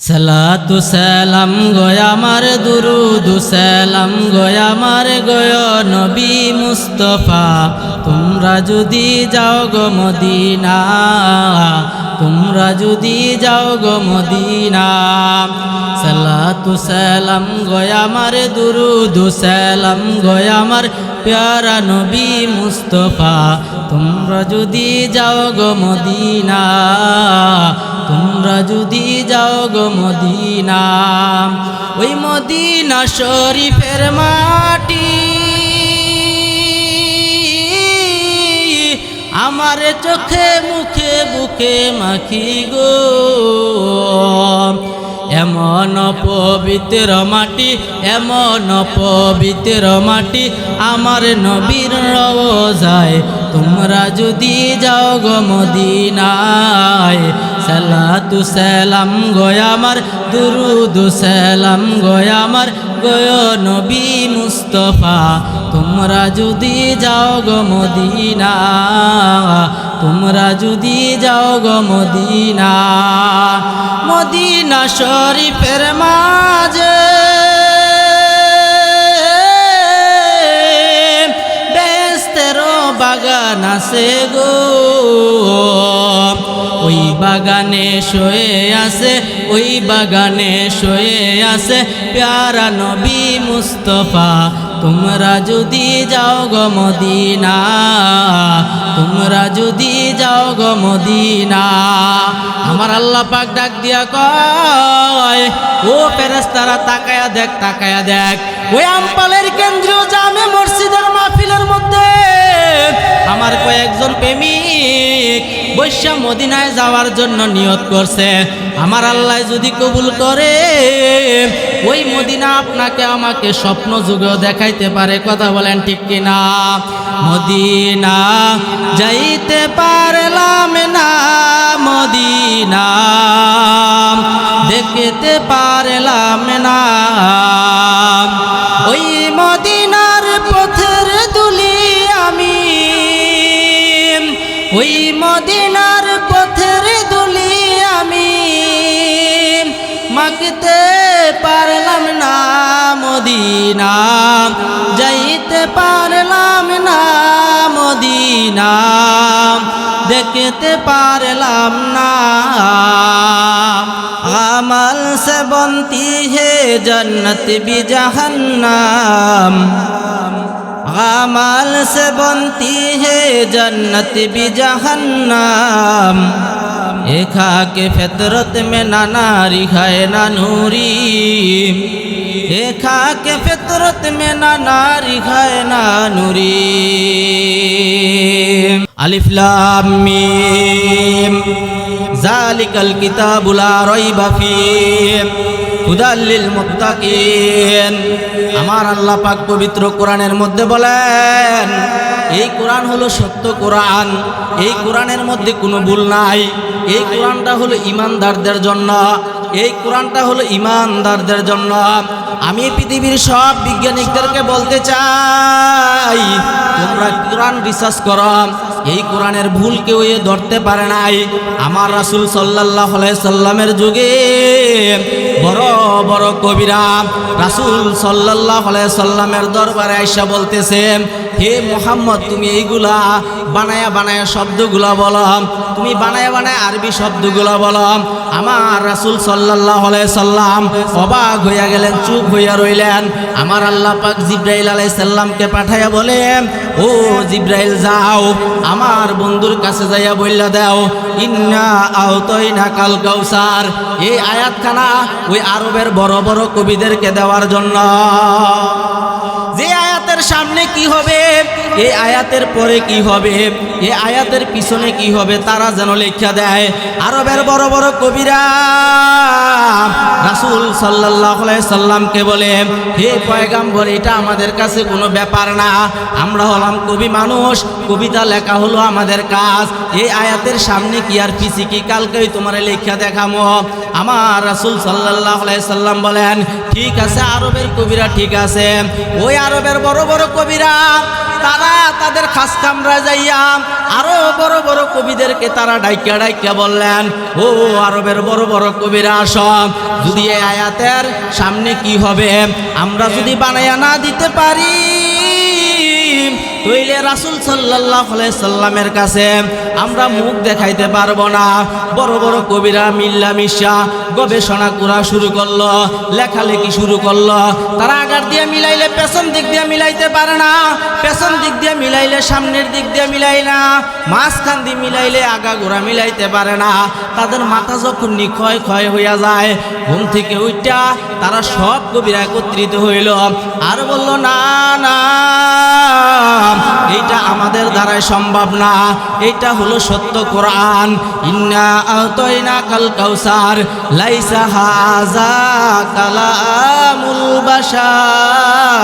সালাতু সালাম গয় আমার দুরুদ সালাম গয় আমার গয় নবী মুস্তাফা তোমরা যদি যাও গো মদিনা তোমরা যদি যাও গো মদিনা সালাতু সালাম গয় আমার দুরুদ সালাম গয় আমার প্যারা নবী মুস্তাফা তোমরা যদি যাও গো মদিনা তোমরা যদি যাও গো মদিনা ওই মদিনা শরীফের মাটি আমার চোখে মুখে বুকে মাখি গো এমন পবিত্র মাটি এমন পবিত্র মাটি আমার নবীর রওজায় তোমরা যদি যাও গো মদিনায় সালাতু সালাম গয় আমার দুরুদ সালাম গয় আমার গয় নবী মুস্তাফা তোমরা যদি যাও গো মদিনা তোমরা যদি যাও গো মদিনা মদিনা শরীফের মাঝে বেস্তেরো বাগান আছে গো ওই বাগানে শুয়ে আছে ওই বাগানে শুয়ে আছে প্যারা নবী মুস্তাফা তোমরা যদি যাও গো মদিনা তোমরা যদি যাও গো মদিনা আমার আল্লাহ পাক ডাক দিয়া কয় ও ফেরেশতারা তাকায়া দেখ ওই আমপালের কেন্দ্রীয় জামে মসজিদের মাহফিলের মধ্যে আমার কয়েকজন প্রেমিক বৈশা মদিনায় যাওয়ার জন্য নিয়ত করছে আমার আল্লাহ যদি কবুল করে ওই মদিনা আপনাকে আমাকে স্বপ্ন যুগেও দেখাইতে পারে কথা বলেন ঠিক কিনা মদিনা যাইতে পারলাম না মদিনা দেখতে পারলাম না ওই মদিনার পথের দুলি আমি ওই মদিনার পথের দুলি আমি মাখতে পারলাম না মদিনা যাইতে পারলাম না মদিনা দেখতে পারলাম না আমাল से बनती है जन्नत भी जहन्नम अमाल से बनती है जन्नत भी जहन्नम ये खा के फितरत में ना नारी खाए ना नूरी ये खा के फितरत में ना नारी खाए ना नूरी अलिफ लाम मीम जालिकल किताबु ला रैबा फीह হুদাল লিল মুত্তাকিন আমার আল্লাহ পাক পবিত্র কোরআনের মধ্যে বলেন এই কোরআন হলো সত্য কোরআন এই কোরআনের মধ্যে কোনো ভুল নাই এই কোরআনটা হলো ঈমানদারদের জন্য এই কোরআনটা হলো ঈমানদারদের জন্য আমি পৃথিবীর সব বিজ্ঞানীদেরকে বলতে চাই তোমরা কোরআন রিসার্চ করো এই কোরআনের ভুল কেউ ধরতে পারে নাই আমার রাসূল সাল্লাল্লাহু আলাইহি সাল্লামের যুগে বড় বড় কবিরা রাসূল সাল্লাল্লাহু আলাইহি সাল্লামের দরবারে আয়েশা বলতেছে হে মুহাম্মদ তুমি এইগুলা বানায়া বানায়া শব্দগুলা বলো তুমি বানায়া বানায়া আরবি শব্দগুলা বলো আমার রাসূল সাল্লাল্লাহু আলাইহি সাল্লাম অবাক হইয়া গেলেন চুপ হইয়া রইলেন আমার আল্লাহ পাক জিবরাইল আলাইহিস সালামকে পাঠায়া বলেন ও জিবরাইল যাও আমার বন্ধুর কাছে যাইয়া বইলা দাও ইন্না আউতাইনা কাল কাউসার এই আয়াতখানা ওই আরবের বড় বড় কবিদেরকে দেওয়ার জন্য যে আয়াতের সামনে কি হবে এই আয়াতের পরে কি হবে এই আয়াতের পিছনে কি হবে তারা যেন লেখা দেয় আরবের বড় বড় কবিরা রাসূল সাল্লাল্লাহু আলাইহি সাল্লামকে বলে হে পয়গম্বর এটা আমাদের কাছে কোনো ব্যাপার না আমরা হলাম কবি মানুষ কবিতা লেখা হলো আমাদের কাজ এই আয়াতের সামনে কি আর পিছে কি কালকেই তোমারে লেখা দেখামো আমার রাসূল সাল্লাল্লাহু আলাইহি সাল্লাম বলেন ঠিক আছে আরবের কবিরা ঠিক আছে ওই আরবের বড় বড় কবিরা তারা তাদের খাস কামরা যাইয়া আরো বড় বড় কবিদেরকে তারা ডাইকা ডাইকা বললেন, ও আরবের বড় বড় কবিরা আসো, যদি এই আয়াতের সামনে কি হবে আমরা যদি বানায়া না দিতে পারি, তইলে রাসূল সাল্লাল্লাহু আলাইহি সাল্লামের কাছে আমরা মুখ দেখাইতে পারবো না। বড় বড় কবিরা মিল্লামিশা গবেষণা করা শুরু করলো, লেখালেখি শুরু করলো। তারা আগার দিয়ে মিলাইলে পেছন দিক দিয়ে মিলাইতে পারে না, পেছন দিক দিয়ে মিলাইলে সামনের দিক দিয়ে মিলাই না, মাঝখান দিয়ে মিলাইলে আগা গোড়া মিলাইতে পারে না। তাদের মাথা যখন ক্ষয় ক্ষয় হইয়া যায়, ঘুম থেকে উঠা তারা সব কবিরা একত্রিত হইল আর বলল, না না, এইটা আমাদের দ্বারাই সম্ভব না, এইটা হলো সত্য কোরআন। ইন্না আতাইনাকাল কাউসার লাইসা হাযা কালামুল বাশার।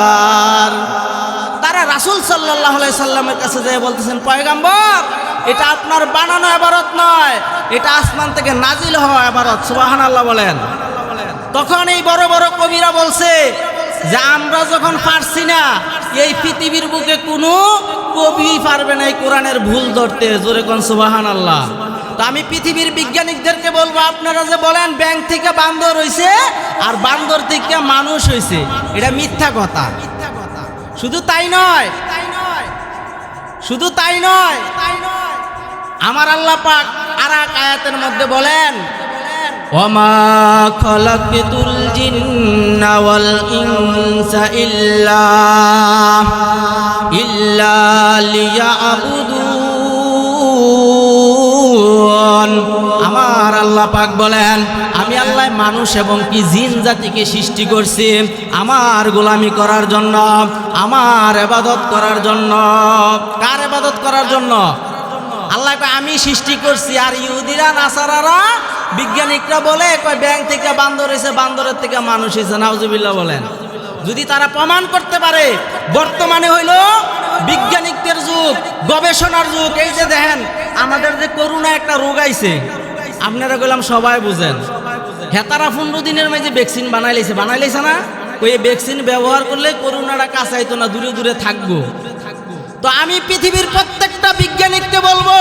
তারা রাসূল সাল্লাল্লাহু আলাইহি সাল্লামের কাছে যেয়ে বলতেছেন, পয়গম্বর, এটা আপনার বানানো ইবারত নয়, এটা আসমান থেকে নাজিল হওয়া ইবারত। সুবহানাল্লাহ বলেন। তখন এই বড় বড় কবিরা বলছে যে আমরা যখন পারছি না, এই পৃথিবীর বুকে কোনো কবি পারবে না এই কোরআনের ভুল ধরতে। জোরে কোন সুবহানাল্লাহ। তো আমি পৃথিবীর বিজ্ঞানীদেরকে বলবো, আপনারা যে বলেন ব্যাঙ থেকে বান্দর হইছে আর বান্দর থেকে মানুষ হইছে, এটা মিথ্যা কথা। শুধু তাই নয়, শুধু তাই নয়, আমার আল্লাহ পাক আর এক আয়াতের মধ্যে বলেন, ওয়ামা খালাকতুল জিন্না ওয়াল ইনসা ইল্লা লিয়াবুদুন। আমার আল্লাহ পাক বলেন, আমি আল্লাহ মানুষ এবং কি জিন জাতিকে সৃষ্টি করছি আমার গোলামি করার জন্য, আমার ইবাদত করার জন্য। কার ইবাদত করার জন্য? আল্লাহ আমি সৃষ্টি করছি। আর ইহুদিরা নাসারারা বিজ্ঞানিকরা বলে কয় ব্যাঙ থেকে বান্দর হয়েছে, বান্দরের থেকে মানুষ হয়েছে। নাউজুবিল্লাহ বলেন। যদি তারা প্রমাণ করতে পারে, বর্তমানে হইল বিজ্ঞানিকদের যুগ, গবেষণার যুগ। এই যে দেখেন আমাদের যে করোনা একটা রোগ আইছে, আপনারা বললাম সবাই বুঝেন, হেতারা 15 দিনের মাঝে ভ্যাকসিন বানাইলেছে না? ওই ভ্যাকসিন ব্যবহার করলে করোনাটা কাছাইতো না, দূরে দূরে থাকবো। তো আমি পৃথিবীর প্রত্যেকটা বিজ্ঞানীকে বলবো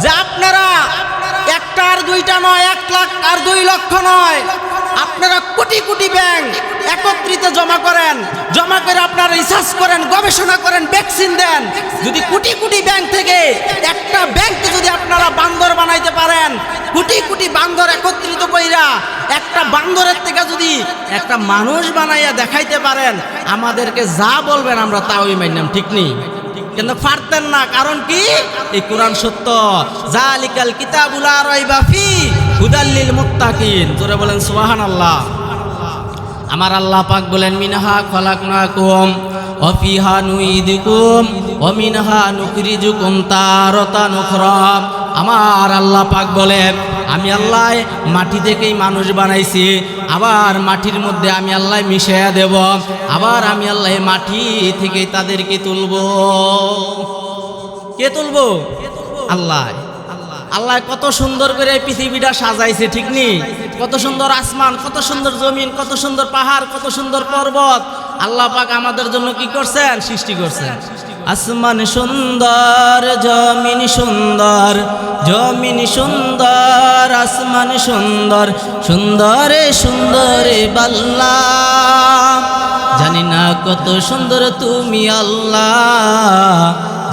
যে আপনারা একটা আর দুইটা নয়, 1 লাখ আর 2 লক্ষ নয়, আপনারা কোটি কোটি ব্যাংক একত্রিত জমা করেন, জমা করে আপনারা রিসার্চ করেন, গবেষণা করেন, ভ্যাকসিন দেন। যদি কোটি কোটি ব্যাংক থেকে একটা ব্যাংককে যদি আপনারা বান্দর বানাইতে পারেন, কোটি কোটি বান্দর একত্রিত কইরা একটা বান্দরের থেকে যদি একটা মানুষ বানাইয়া দেখাইতে পারেন, আমাদেরকে যা বলবেন আমরা তাওই মানলাম, ঠিক নেই? কিন্তু পারতেন না। কারণ কি? এই কোরআন সত্য। জালিকাল কিতাবুল লা রাইবা ফি হুদাল লিল মুত্তাকিন। জোরে বলেন সুবহানাল্লাহ। আমার আল্লাহ পাক বলেন, মিনহা খলাকনাকুম ওয়া ফিহা নুইদুকুম ওয়া মিনহা নুখরিজুকুম তারাতান উখরা। আমার আল্লাহ পাক বলেন, আমি আল্লাহ মাটি থেকেই মানুষ বানাইছি, আবার মাটির মধ্যে আমি আল্লাহ মিশাইয়া দেব, আবার আমি আল্লাহ মাটি থেকে তাদেরকে তুলব। কে তুলব? আল্লাহ। আল্লাহ কত সুন্দর করে পৃথিবীটা সাজাইছে, ঠিক নেই? কত সুন্দর আসমান, কত সুন্দর জমিন, কত সুন্দর পাহাড়, কত সুন্দর পর্বত। আল্লাহ পাক আমাদের জন্য কি করছেন? সৃষ্টি করছেন। আসমান সুন্দর, জমিন সুন্দর, জমিন সুন্দর, আসমান সুন্দর, সুন্দরে সুন্দরে বাল্লা। জানি না কত সুন্দর তুমি আল্লাহ,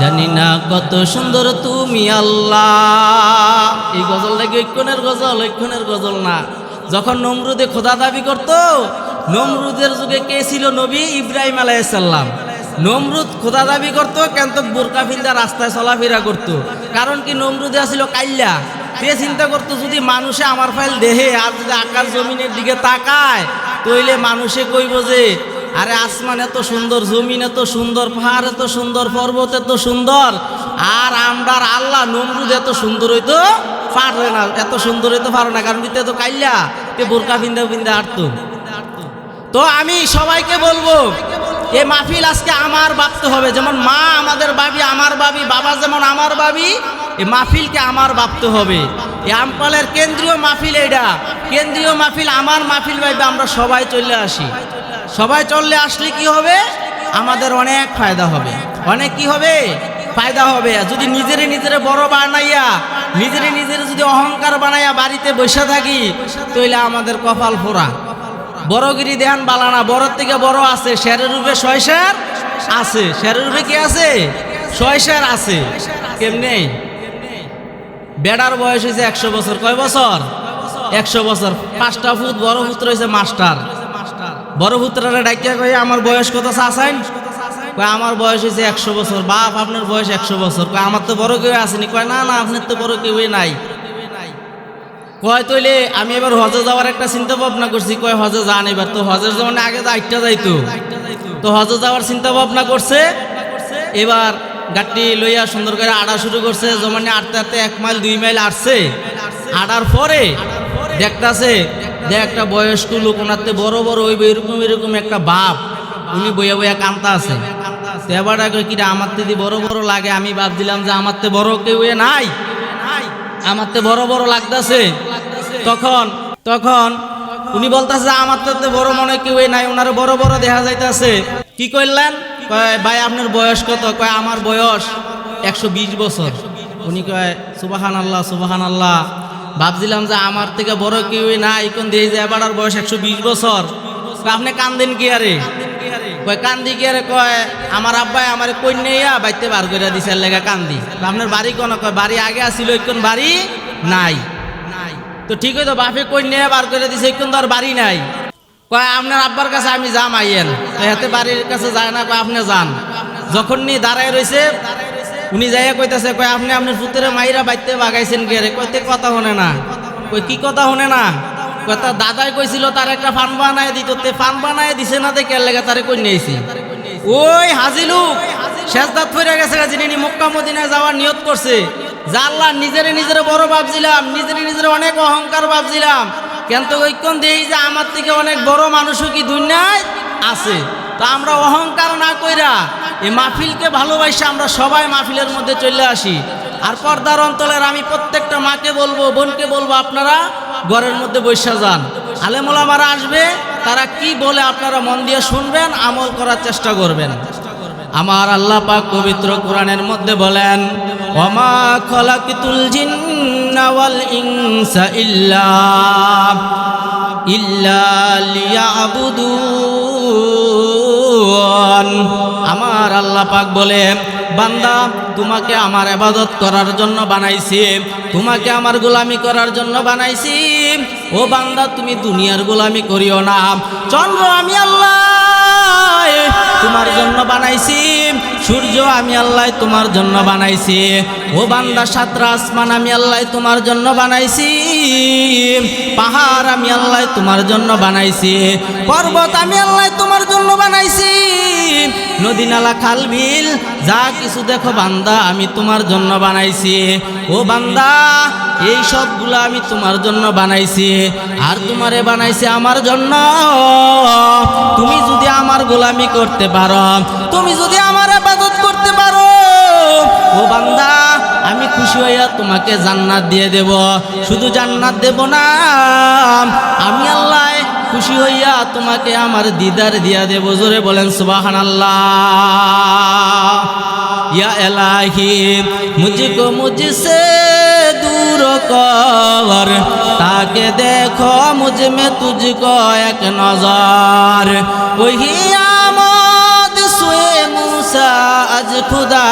জানি না কত সুন্দর তুমি আল্লাহ। এই গজলটা কি ঐক্ষণের গজল? ঐক্ষণের গজল না। যখন নমরুদে খোদা দাবি করত, নমরুদের যুগে কে ছিল? নবী ইব্রাহিম আলাইহিস সালাম। নমরুদ খোদা দাবি করত, কিন্তু বোরকা ফিন্দা রাস্তায় চলাফেরা করত। কারণ কি? নমরুদে আসিল কাইল্লা। সে চিন্তা করতো যদি মানুষে আমার ফাইল দেহে আর যদি আকাশ জমিনের দিকে তাকায়, তইলে মানুষে কইব যে আরে আসমান এত সুন্দর, জমিন এত সুন্দর, পাহাড় এত সুন্দর, পর্বত এত সুন্দর, আর আমরার আল্লাহ নমরুদ এত সুন্দর হইতো পারে না, এত সুন্দর হইতে পারো না। কারণ দিতে তো কাইল্লা তে বোরকা ফিন্দা ফিন্দা আটতো। তো আমি সবাইকে বলবো, এই মাহফিল আজকে আমার ভাবতে হবে। যেমন মা আমাদের ভাবি, আমার ভাবি, বাবা যেমন আমার ভাবি, এই মাহফিলকে আমার ভাবতে হবে। এই আমপালের কেন্দ্রীয় মাহফিল, এটা কেন্দ্রীয় মাহফিল, আমার মাহফিল ভাইবে আমরা সবাই চলে আসি। সবাই চললে আসলে কি হবে? আমাদের অনেক ফায়দা হবে। অনেক কি হবে? ফায়দা হবে। যদি নিজেরে বড় বানাইয়া নিজেরে যদি অহংকার বানাইয়া বাড়িতে বসে থাকি তাহলে আমাদের কপাল ফোড়া। বড়গিরি দেহান বালানা, বড় থেকে বড় আছে, শেরের রূপে শয়শের আছে, শেরের রূপে কি আছে? শয়শের আছে। কেমনে? বেড়ার বয়স হয়েছে 100 বছর। কয় বছর? 100 বছর। 5টা ফুট বড় পুত্র হয়েছে মাস্টার। বড় পুত্ররা ডাকিয়া কয়ে আমার বয়স কত চাচাইন? কয় আমার বয়স হয়েছে 100 বছর। বাপ আপনার বয়স 100 বছর। কয় আমার তো বড় কেউ আসেনি। কয় না না, আপনার তো বড় কেউই নাই। কয় তৈলে আমি এবার হজে যাওয়ার একটা চিন্তা ভাবনা করছি। কয় হজে যান এবার, তো হজের জমানে আগে তো 8টা যাইতো, তো হজে যাওয়ার চিন্তা ভাবনা করছে। এবার গাড়ি লইয়া সুন্দর করে আড়া শুরু করছে। জমানে আটতে 1 মাইল 2 মাইল আসছে। আড়ার পরে দেখতাছে যে একটা বয়স্ক লোক, ওনাতে বড় বড় ওই এরকম একটা বাপ, উনি বইয়া বইয়া কান্তা আছে। এবার কিরা আমার দিদি বড় বড় লাগে, আমি ভাবছিলাম যে আমার তে বড় কেউ নাই, আমার তে বড় বড় লাগতেছে। তখন উনি বলতেছে আমার তো বড় মনে কেউ নাই, ওনার বড় বড় দেখা যাইতেছে। কি কইলেন? কয় ভাই আপনার বয়স কত? কয় আমার বয়স 120 বছর। উনি কয় সুবহানাল্লাহ সুবহানাল্লাহ। ভাবছিলাম যে আমার থেকে বড় কেউ নাই, কোন দিয়ে যে এবার বয়স 120 বছর। আপনি কান্দেন কি আরে? কয় কান্দি কি আরে? কয় আমার আব্বাই আমার কন্যা বাইতে বার করে দিছে লেগা কান্দি। আপনার বাড়ি কোন? কয় বাড়ি আগে আসিল, কোন বাড়ি নাই। তো ঠিক হইতো, বাপে কন্যা বার করে দিছে, কোন তো আর বাড়ি নাই। কয় আপনার আব্বার কাছে আমি যাম আইয়েন। তো হাতে বাড়ির কাছে যায় না। কয় আপনি যান। যখন নি দাঁড়ায় রয়েছে, উনি যাইয়া কইতাছে কয় আপনি আপনার পুত্রে মাইরা বাইতে বাগাইছেন কে রে? কইতে কথা শোনে না। কই কি কথা শোনে না? কয় তার দাদাই কইছিল তার একটা ফান বানায় দিত, তে ফান বানায় দিছে না, দেখে লেগে তারে কই নিয়েছি। ওই হাজি লোক শেষদাত ফিরে গেছে, যিনি মক্কা মদিনায় যাওয়ার নিয়ত করছে। যা আল্লাহ নিজেরে বড় ভাবছিলাম, নিজেরে অনেক অহংকার ভাবছিলাম, কিন্তু ওইক্ষণ দেখি যে আমার থেকে অনেক বড় মানুষও কি দুনিয়ায় আছে। তা আমরা অহংকার না কইরা এই মাহফিলকে ভালোবাসি, আমরা সবাই মাহফিলের মধ্যে চলে আসি। আর পর্দার অন্তরের আমি প্রত্যেকটা মাকে বলবো, বোনকে বলবো, আপনারা ঘরের মধ্যে বসে যান। আলেম ওলামারা আসবে, তারা কি বলে আপনারা মন দিয়ে শুনবেন, আমল করার চেষ্টা করবেন। আমার আল্লাহ পাক পবিত্র কোরআনের মধ্যে বলেন, ওমা খলাকতুল জিন্না ওয়াল ইনসা ইল্লা লিয়াবুদুন। আমার আল্লাহ পাক বলে, বান্দা তোমাকে আমার ইবাদত করার জন্য বানাইছি, তোমাকে আমার গোলামি করার জন্য বানাইছি। ও বান্দা তুমি দুনিয়ার গোলামি করিও না। চন্দ্র আমি আল্লাহ তোমার জন্য বানাইছি, সূর্য আমি আল্লাহ তোমার জন্য বানাইছি। ও বান্দা 7 আসমান আমি আল্লাহ তোমার জন্য বানাইছি, পাহাড় আমি আল্লাহ তোমার জন্য বানাইছি, পর্বত আমি আল্লাহ তোমার জন্য বানাইছি, নদী নালা খাল বিল যা কিছু দেখো বান্দা আমি তোমার জন্য বানাইছি। ও বান্দা এই সবগুলো আমি তোমার জন্য বানাইছি, আর তোমারে বানাইছি আমার জন্য। তুমি যদি আমার গোলামি করতে পারো, তুমি যদি আমার ইবাদত করতে পারো, ও বান্দা আমি খুশি হইয়া তোমাকে জান্নাত দিয়ে দেব। শুধু জান্নাত দেব না, আমি আল্লাহ খুশি হইয়া তোমাকে আমার দিদার দিয়া দেব। জোরে বলেন সুবহানাল্লাহ। या इलाही मुझको मुझसे दूर कर, ताकि देखो मुझ में तुझको एक नजर। वही आमद सुए मूसा अज खुदा,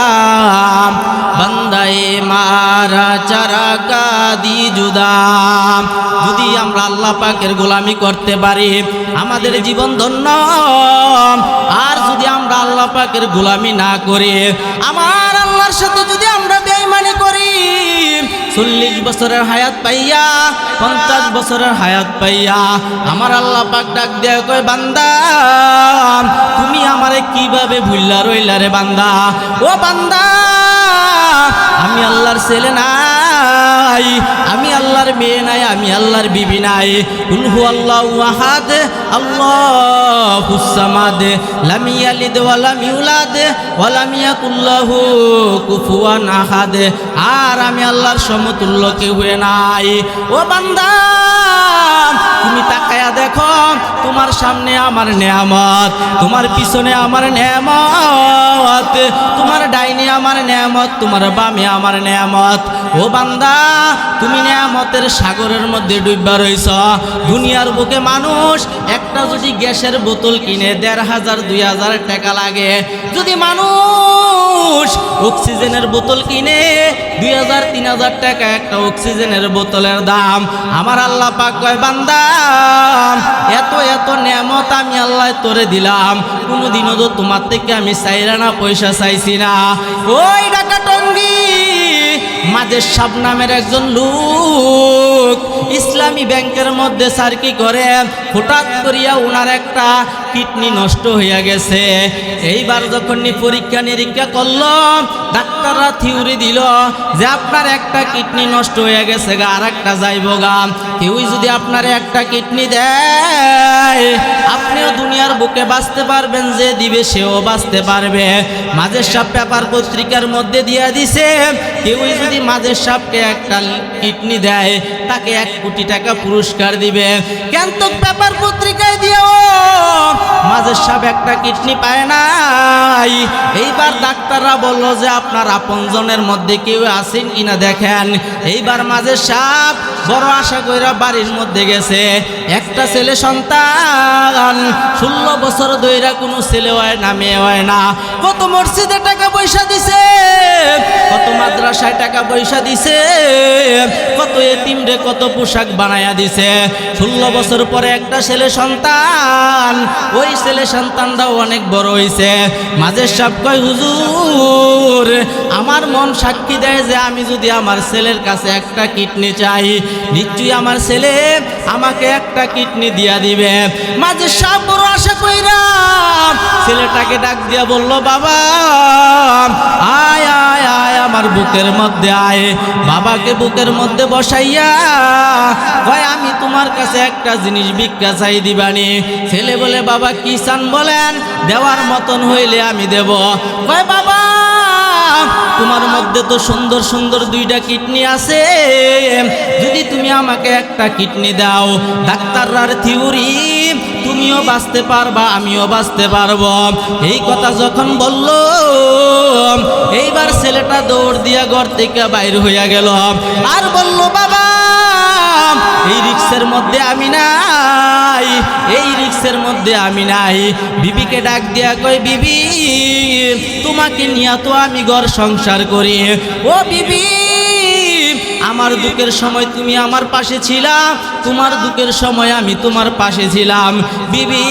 बंदाए मारा चरा का दी जुदा। যদি আমরা আল্লাহ পাকের গোলামি করতে পারি আমাদের জীবন ধন্য। আর যদি আমরা আল্লাহ পাকের গোলামি না করি, আমার আল্লাহর সাথে যদি আমরা বেঈমানি করি, 40 বছরের হায়াত পাইয়া 50 বছরের হায়াত পাইয়া আমার আল্লাহ পাক ডাক দেয়া কয়, বান্দা তুমি আমারে কিভাবে ভুললা রইলা রে বান্দা। ও বান্দা আমি আল্লাহর ছেলে নাই, আমি আল্লাহর মেয়ে নাই, আমি আল্লাহর বিবি নাই। কুল হুয়াল্লাহু আহাদ আল্লাহুস সামাদ লাম ইয়ালিদ ওয়া লাম ইউলাদ ওয়া লাম ইয়াকুল লাহু কুফুয়ান আহাদ। আর আমি আল্লাহর সমতুল্য কেউ নাই। ও বান্দা তুমি তাকায়া দেখো, তোমার সামনে আমার নেয়ামত, তোমার পিছনে আমার নেয়ামত, তোমার ডাইনে আমার নেয়ামত, তোমার বামে আমার নেয়ামত। ও বান্দা, তুমি নেয়ামতের সাগরের মধ্যে ডুববা রইছ। দুনিয়ার বুকে মানুষ একটা যদি গ্যাসের বোতল কিনে ১,৫০০ ২,০০০ টাকা লাগে, যদি মানুষ অক্সিজেনের বোতল কিনে ২,০০০ ৩,০০০ টাকা একটা অক্সিজেনের বোতলের দাম। আমার আল্লাহ পাক কয়, বান্দা এত এত নেয়ামত আমি আল্লাহ তোরে দিলাম, কোনোদিনও তো তোমার থেকে আমি চাইরা না পয়সা চাইছি না। ওই ঢাকা টঙ্গী মাঝের সাব নামের একজন লোক ইসলামী ব্যাংকের মধ্যে স্যার কি করে, হঠাৎ করিয়া ওনার একটা কিডনি নষ্ট হইয়া গেছে। এইবার যখন পরীক্ষা নিরীক্ষা করলো, ডাক্তাররা থিওরি দিল যে আপনার একটা কিডনি নষ্ট হয়ে গেছে গা, আর একটা যাইব গা। কেউই যদি আপনার একটা কিডনি দেয়, আপনিও দুনিয়ার বুকে বাঁচতে পারবেন, যে দিবে সেও বাঁচতে পারবে। মাঝের সাপ পেপার পত্রিকার মধ্যে দিয়া দিছে, কেউই যদি মাঝের সাপকে একটা কিডনি দেয়, তাকে ১ কোটি টাকা পুরস্কার দিবে। কিন্তু পেপার পত্রিকায় দিয়েও মাঝের সাপ একটা কিডনি পায় নাই। এইবার ডাক্তাররা বলল যে আপনার আপনজনের মধ্যে কেউ আছেন কিনা দেখেন। এইবার মাঝের সাপ বড় আশা কইরা বাড়ির মধ্যে গেছে। একটা ছেলে সন্তান, 16 বছর ধইরা কোনো ছেলে হয় না, মেয়ে হয় না। কত মসজিদে টাকা পয়সা দিছে, কত মাদ্রাসায় টাকা পয়সা দিছে, কত এতিমরে কত পোশাক বানায়া দিছে। 16 বছর পরে একটা ছেলে সন্তান, ওই ছেলে সন্তানটাও অনেক বড় হইছে। মাঝের সাপ কয়, হুজুর আমার মন সাক্ষী দেয় যে আমি যদি আমার ছেলের কাছে একটা কিডনি চাই, নিশ্চয়ই আমার ছেলে আমাকে একটা কিডনি দিয়া দিবে। মাঝের সাপ বড় আশা কইরা ছেলেটাকে ডাক দিয়া বলল, বাবা আয় আয় আয় আমার বুকের মধ্যে আয়। বাবাকে বুকের মধ্যে বসাইয়া কয়, আমি তোমার কাছে একটা জিনিস ভিক্ষা চাই, দিবানি? ছেলে বলে, বাবা কি চান বলেন, দেওয়ার মতন হইলে আমি দেব। কয়, বাবা তোমার মধ্যে তো সুন্দর সুন্দর 2টা কিডনি আছে, যদি তুমি আমাকে একটা কিডনি দাও, ডাক্তাররার থিওরি তুমিও বাঁচতে পারবা, আমিও বাঁচতে পারবো। এই কথা যখন বলল, এইবার ছেলেটা দৌড় দিয়া ঘর থেকে বাইর হইয়া গেল আর বলল, বাবা এই রিক্সের মধ্যে আমি নাই, এই রিক্সের মধ্যে আমি নাই। বিবিকে ডাক দিয়া কই, বিবি তোমাকে নিয়ে তো আমি ঘর সংসার করি। ও বিবি, আমার দুঃখের সময় তুমি আমার পাশে ছিলা, তোমার দুঃখের সময় আমি তোমার পাশে ছিলাম। বিবি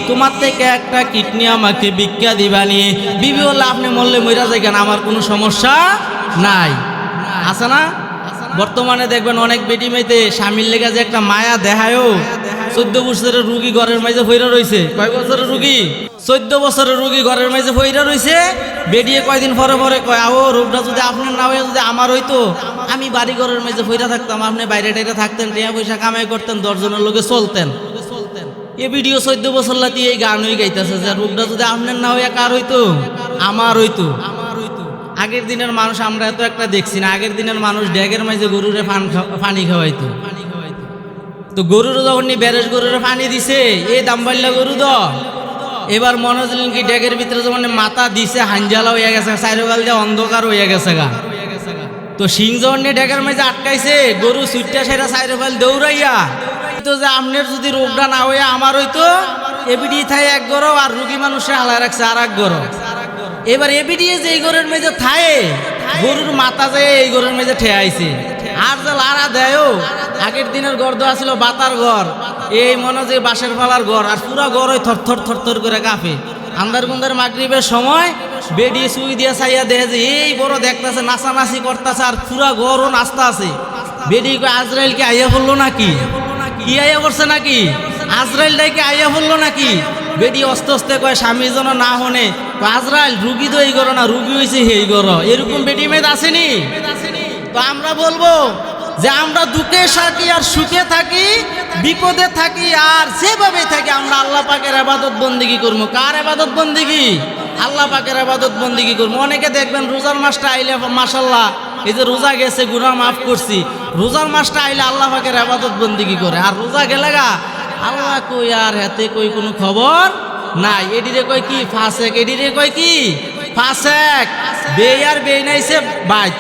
তোমার থেকে একটা কিডনি আমাকে ভিক্ষা দিবানি? বিবি বললে, আপনি মরলে মইরা যায় কেন, আমার কোনো সমস্যা নাই। আছে না? বর্তমানে দেখবেন অনেক বেটি মেয়েতে স্বামীর লেগে যে একটা মায়া দেখায়ও। 14 বছরের রুগী ঘরের মাঝে ফইরা রইছে। কয় বছরের রুগী? 14 বছরের রুগী ঘরের মাঝে ফইরা রইছে। বেডিয়ে কয়দিন পরে পরে কয়, আও রোগটা যদি আপনার না হয়ে যদি আমার হইতো, আমি বাড়ি ঘরের মাঝে ফইরা থাকতাম, আপনি বাইরে টাইরে থাকতেন, টিয়া পয়সা কামাই করতেন, 10 জনের লোকে চলতেন। এ ভিডিও 14 বছর লাতি এই গান হয়ে গাইতেছে যে রোগটা যদি আপনার না হইয়া কার হইতো, আমার হইতো। আগের দিনের মানুষ আমরা এত একটা দেখছি না। আগের দিনের মানুষ ড্যাগের মাঝে গরুরে পানি খাওয়াইতো। তো গরুর যখন বেরেস গরুরে পানি দিছে, এই দামবাল্লা গরু দ এবার মনে হচ্ছিলেন কি ড্যাগের ভিতরে যখন মাথা দিছে, হাঞ্জালা হইয়া গেছে, চাইরোগাল দিয়ে অন্ধকার হইয়া গেছে গা। তো সিং যখন ড্যাগের মাঝে আটকাইছে, গরু সুইটটা সেটা চাইরোগাল দৌড়াইয়া তো যে আপনার যদি রোগটা না হইয়া আমার হইতো, এবিডি থাই এক গরো আর রুগী মানুষে হালা রাখছে আর এক গরো। এবার এবিডিয়ে যে এই গরুর মেঝে থায়ে, গরুর মাথা যায় এই গরুর মেঝে ঠেয়াইছে। আর যে লারা দেয়ও, আগের দিনের ঘর দেওয়া ছিল বাতার ঘর, এই মনে যে বাঁশের ফালার ঘর, আর পুরা ঘর ওই থরথর থরথর করে কাঁপে। আন্দার গুন্দার মাগরিবের সময় বেডিয়ে সুই দিয়া চাইয়া দেয় যে এই বড় দেখতেছে, নাচানাচি করতেছে, আর পুরা ঘরও নাচতা আছে। বেডি কয়, আজরাইল কি আইয়া বললো নাকি? কি আইয়া করছে নাকি? আজরাইল ডাইকে আইয়া বললো নাকি? বেডি অস্তে অস্তে কয়, স্বামী যেন না হনে, আজরাইল রুগী তো এই করো না, রুগী হয়েছে এই করো। এরকম বেডি মেদ আসেনি? তো আমরা বলবো যে আমরা দুঃখে থাকি আর সুখে থাকি, বিপদে থাকি আর যেভাবে থাকি, আমরা আল্লাহ পাকের ইবাদত বন্দেগী করবো। কার ইবাদত বন্দেগী? আল্লাহ পাকের ইবাদত বন্দেগী করবো। অনেকে দেখবেন রোজার মাসটা আইলে মাশাআল্লাহ, এই যে রোজা গেছে গুনাহ মাফ করছি, রোজার মাসটা আইলে আল্লাহ পাকের ইবাদত বন্দেগী করে। আর রোজা গেলে গা আল্লাহ কই আর হাতে কই কোনো খবর নাই। এডিরে কই কি ফাসেক, এডিরে কই কি ফাসেক, বেই আর বেই নাইছে বাইত।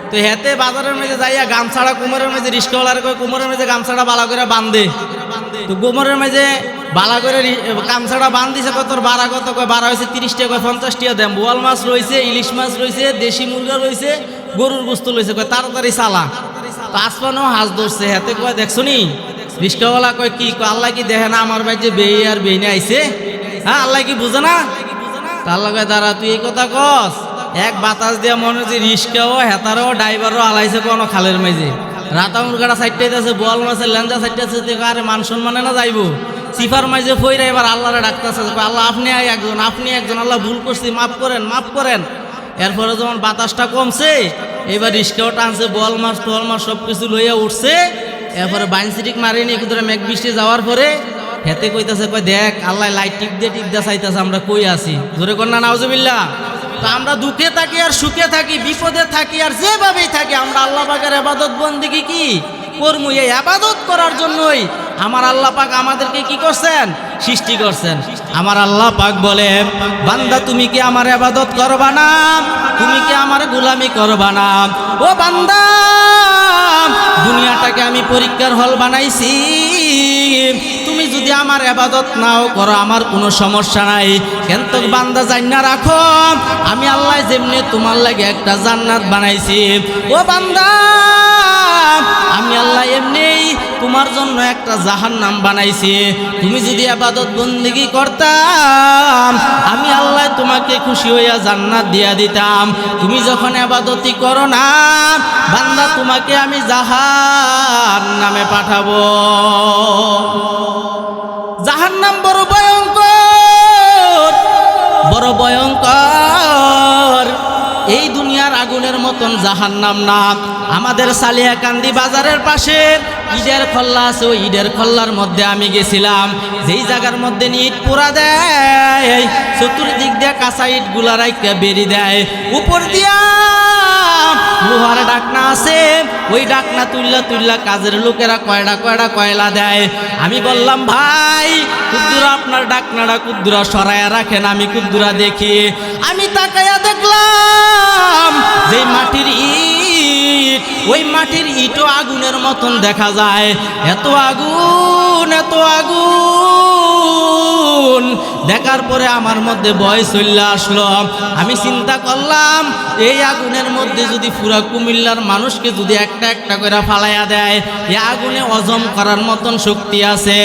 তো হেতে বাজারের মধ্যে যাইয়া গামছাড়া কুমোরের মধ্যে রিস্কাওয়ালার কই কুমোরের মধ্যে গামছাড়া বালা করে বান্ধে। তো কুমোরের মধ্যে বালা করে গামছাড়া বান্ধিছে, কত বাড়া কত কয় বাড়া হয়েছে 30 টাকা, 50 টাকা দাম। বোয়াল মাছ রয়েছে, ইলিশ মাছ রয়েছে, দেশি মুরগা রয়েছে, গরুর গোস্ত রয়েছে, কয় তাড়াতাড়ি চালা। তো আসমানও হাঁস ধরছে, হেতে কয় দেখছো নি রিস্কাওয়ালা কয় কি আল্লাহ কি দেখে না আমার ভাই যে বেই আর বেইনে আইছে, হ্যাঁ আল্লাহ কি বুঝে না? তার লগে দাঁড়া তুই এই কথা কস, এক বাতাস দিয়া মনে হচ্ছে রিস্কাও হেতারও ড্রাইভারও আলাইছে কোনো খালের মাঝে। রাতা মুরগাটা সাইডটাইতে আছে, বোয়াল মাছের লেঞ্জা সাইডটা আছে, আরে মান সম্মানে না যাইবো সিফার মাঝে ফইরা এবার আল্লাহরে ডাকতেছে, আল্লাহ আপনি একজন, আপনি একজন, আল্লাহ ভুল করছি মাফ করেন, মাফ করেন। এরপরে যখন বাতাসটা কমছে এবার রিস্কাও টানছে, বোয়াল মাছ টোয়াল মাছ সব কিছু লইয়া উঠছে। এরপরে বাইন সিটিক মারিনি কুদরে মেঘ বৃষ্টি যাওয়ার পরে হেতে কইতাছে কয় দেখ আল্লাহ লাইট টিপ দিয়ে চাইতেছে আমরা কই আছি, জোরে কর না নাউজুবিল্লাহ। তো আমরা দুঃখে থাকি আর সুখে থাকি, বিপদে থাকি আর যেভাবেই থাকি, আমরা আল্লাহ পাকের ইবাদত বন্দেগী কি করমু। এই ইবাদত করার জন্যই আমার আল্লাহ পাক আমাদেরকে কি করছেন, সৃষ্টি করছেন। আমার আল্লাহ পাক বলে বান্দা তুমি কি আমার ইবাদত করবা না, তুমি কি আমার গোলামি করবা না? ও বান্দা দুনিয়াটাকে আমি পরীক্ষার হল বানাইছি, তুমি যদি আমার ইবাদত নাও করো আমার কোনো সমস্যা নাই, কিন্তু বান্দা জান্না রাখো আমি আল্লাহ যেমনি তোমার লাগে একটা জান্নাত বানাইছি। ও বান্দা আমি আল্লাহ এমনি তোমার জন্য একটা জাহান্নাম বানাইছি। তুমি যদি ইবাদত বন্দেগী করতাম আমি আল্লাহ তোমাকে খুশি হইয়া জান্নাত দিয়া দিতাম। তুমি যখন ইবাদতই করো না বান্দা তোমাকে আমি জাহান্নামে পাঠাবো। জাহান্নাম বড় ভয়ঙ্কর, বড় ভয়ঙ্কর। এই দুনিয়ার আগুনের মতন জাহান্নাম না। আমাদের সালিয়াকান্দি বাজারের পাশে ইটের খল্লা আছে, ওই ইটের খল্লার মধ্যে আমি গেছিলাম, যেই জায়গার মধ্যে ইট পোড়া দেয়, চতুর্দিক দিয়ে কাঁচা ইট গুলা রাইকা বেরি দেয়, উপর দিয়া লোহার ডাকনা আছে, ওই ডাকনা তুললা কাজের লোকেরা কয়টা কয়লা দেয়। আমি বললাম ভাই কুদ্দুরা আপনার ডাকনাটা কুদ্দুরা সরাইয়া রাখেন, আমি কুদ্দুরা দেখি। আমি তাকাইয়া দেখলাম যে মাটির ইট, ওই মাটির ইটও আগুনের মতন দেখা যায়। এত আগুন, এত আগুন দেখার পরে আমার মধ্যে ভয় চলে আসলো। আমি চিন্তা করলাম এই আগুনের মধ্যে যদি পুরা কুমিল্লার মানুষকে যদি একটা একটা করে ফালাইয়া দেয়, এই আগুনে হজম করার মতন শক্তি আছে।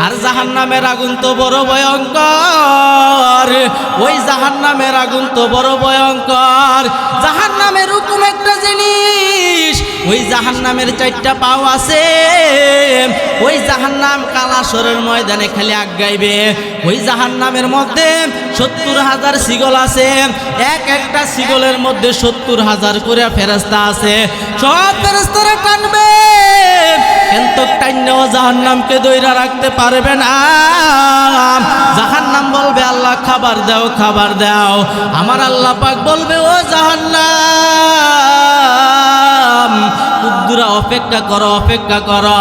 আর জাহান্নামের আগুন তো বড় ভয়ঙ্কর, ওই জাহান্নামের আগুন তো বড় ভয়ঙ্কর। জাহান্নামের হুকুম একটা জিনিস, ওই জাহান্নামের 4টা পাও আছে। ওই জাহান্নাম কালাসরের ময়দানে খালি আগাইবে। ওই জাহান্নামের মধ্যে 70,000 শিগল আছে, এক একটা শিগলের মধ্যে 70,000 করে ফেরেশতা আছে। সব ফেরেশতারা টানবে, কিন্তু টাইনেও জাহান্নামকে দইরা রাখতে পারবে না। জাহান্নাম বলবে আল্লাহ খাবার দাও, খাবার দাও। আমার আল্লাহ পাক বলবে ও জাহান্নাম কুদ্দুরা অপেক্ষা করো, অপেক্ষা করো।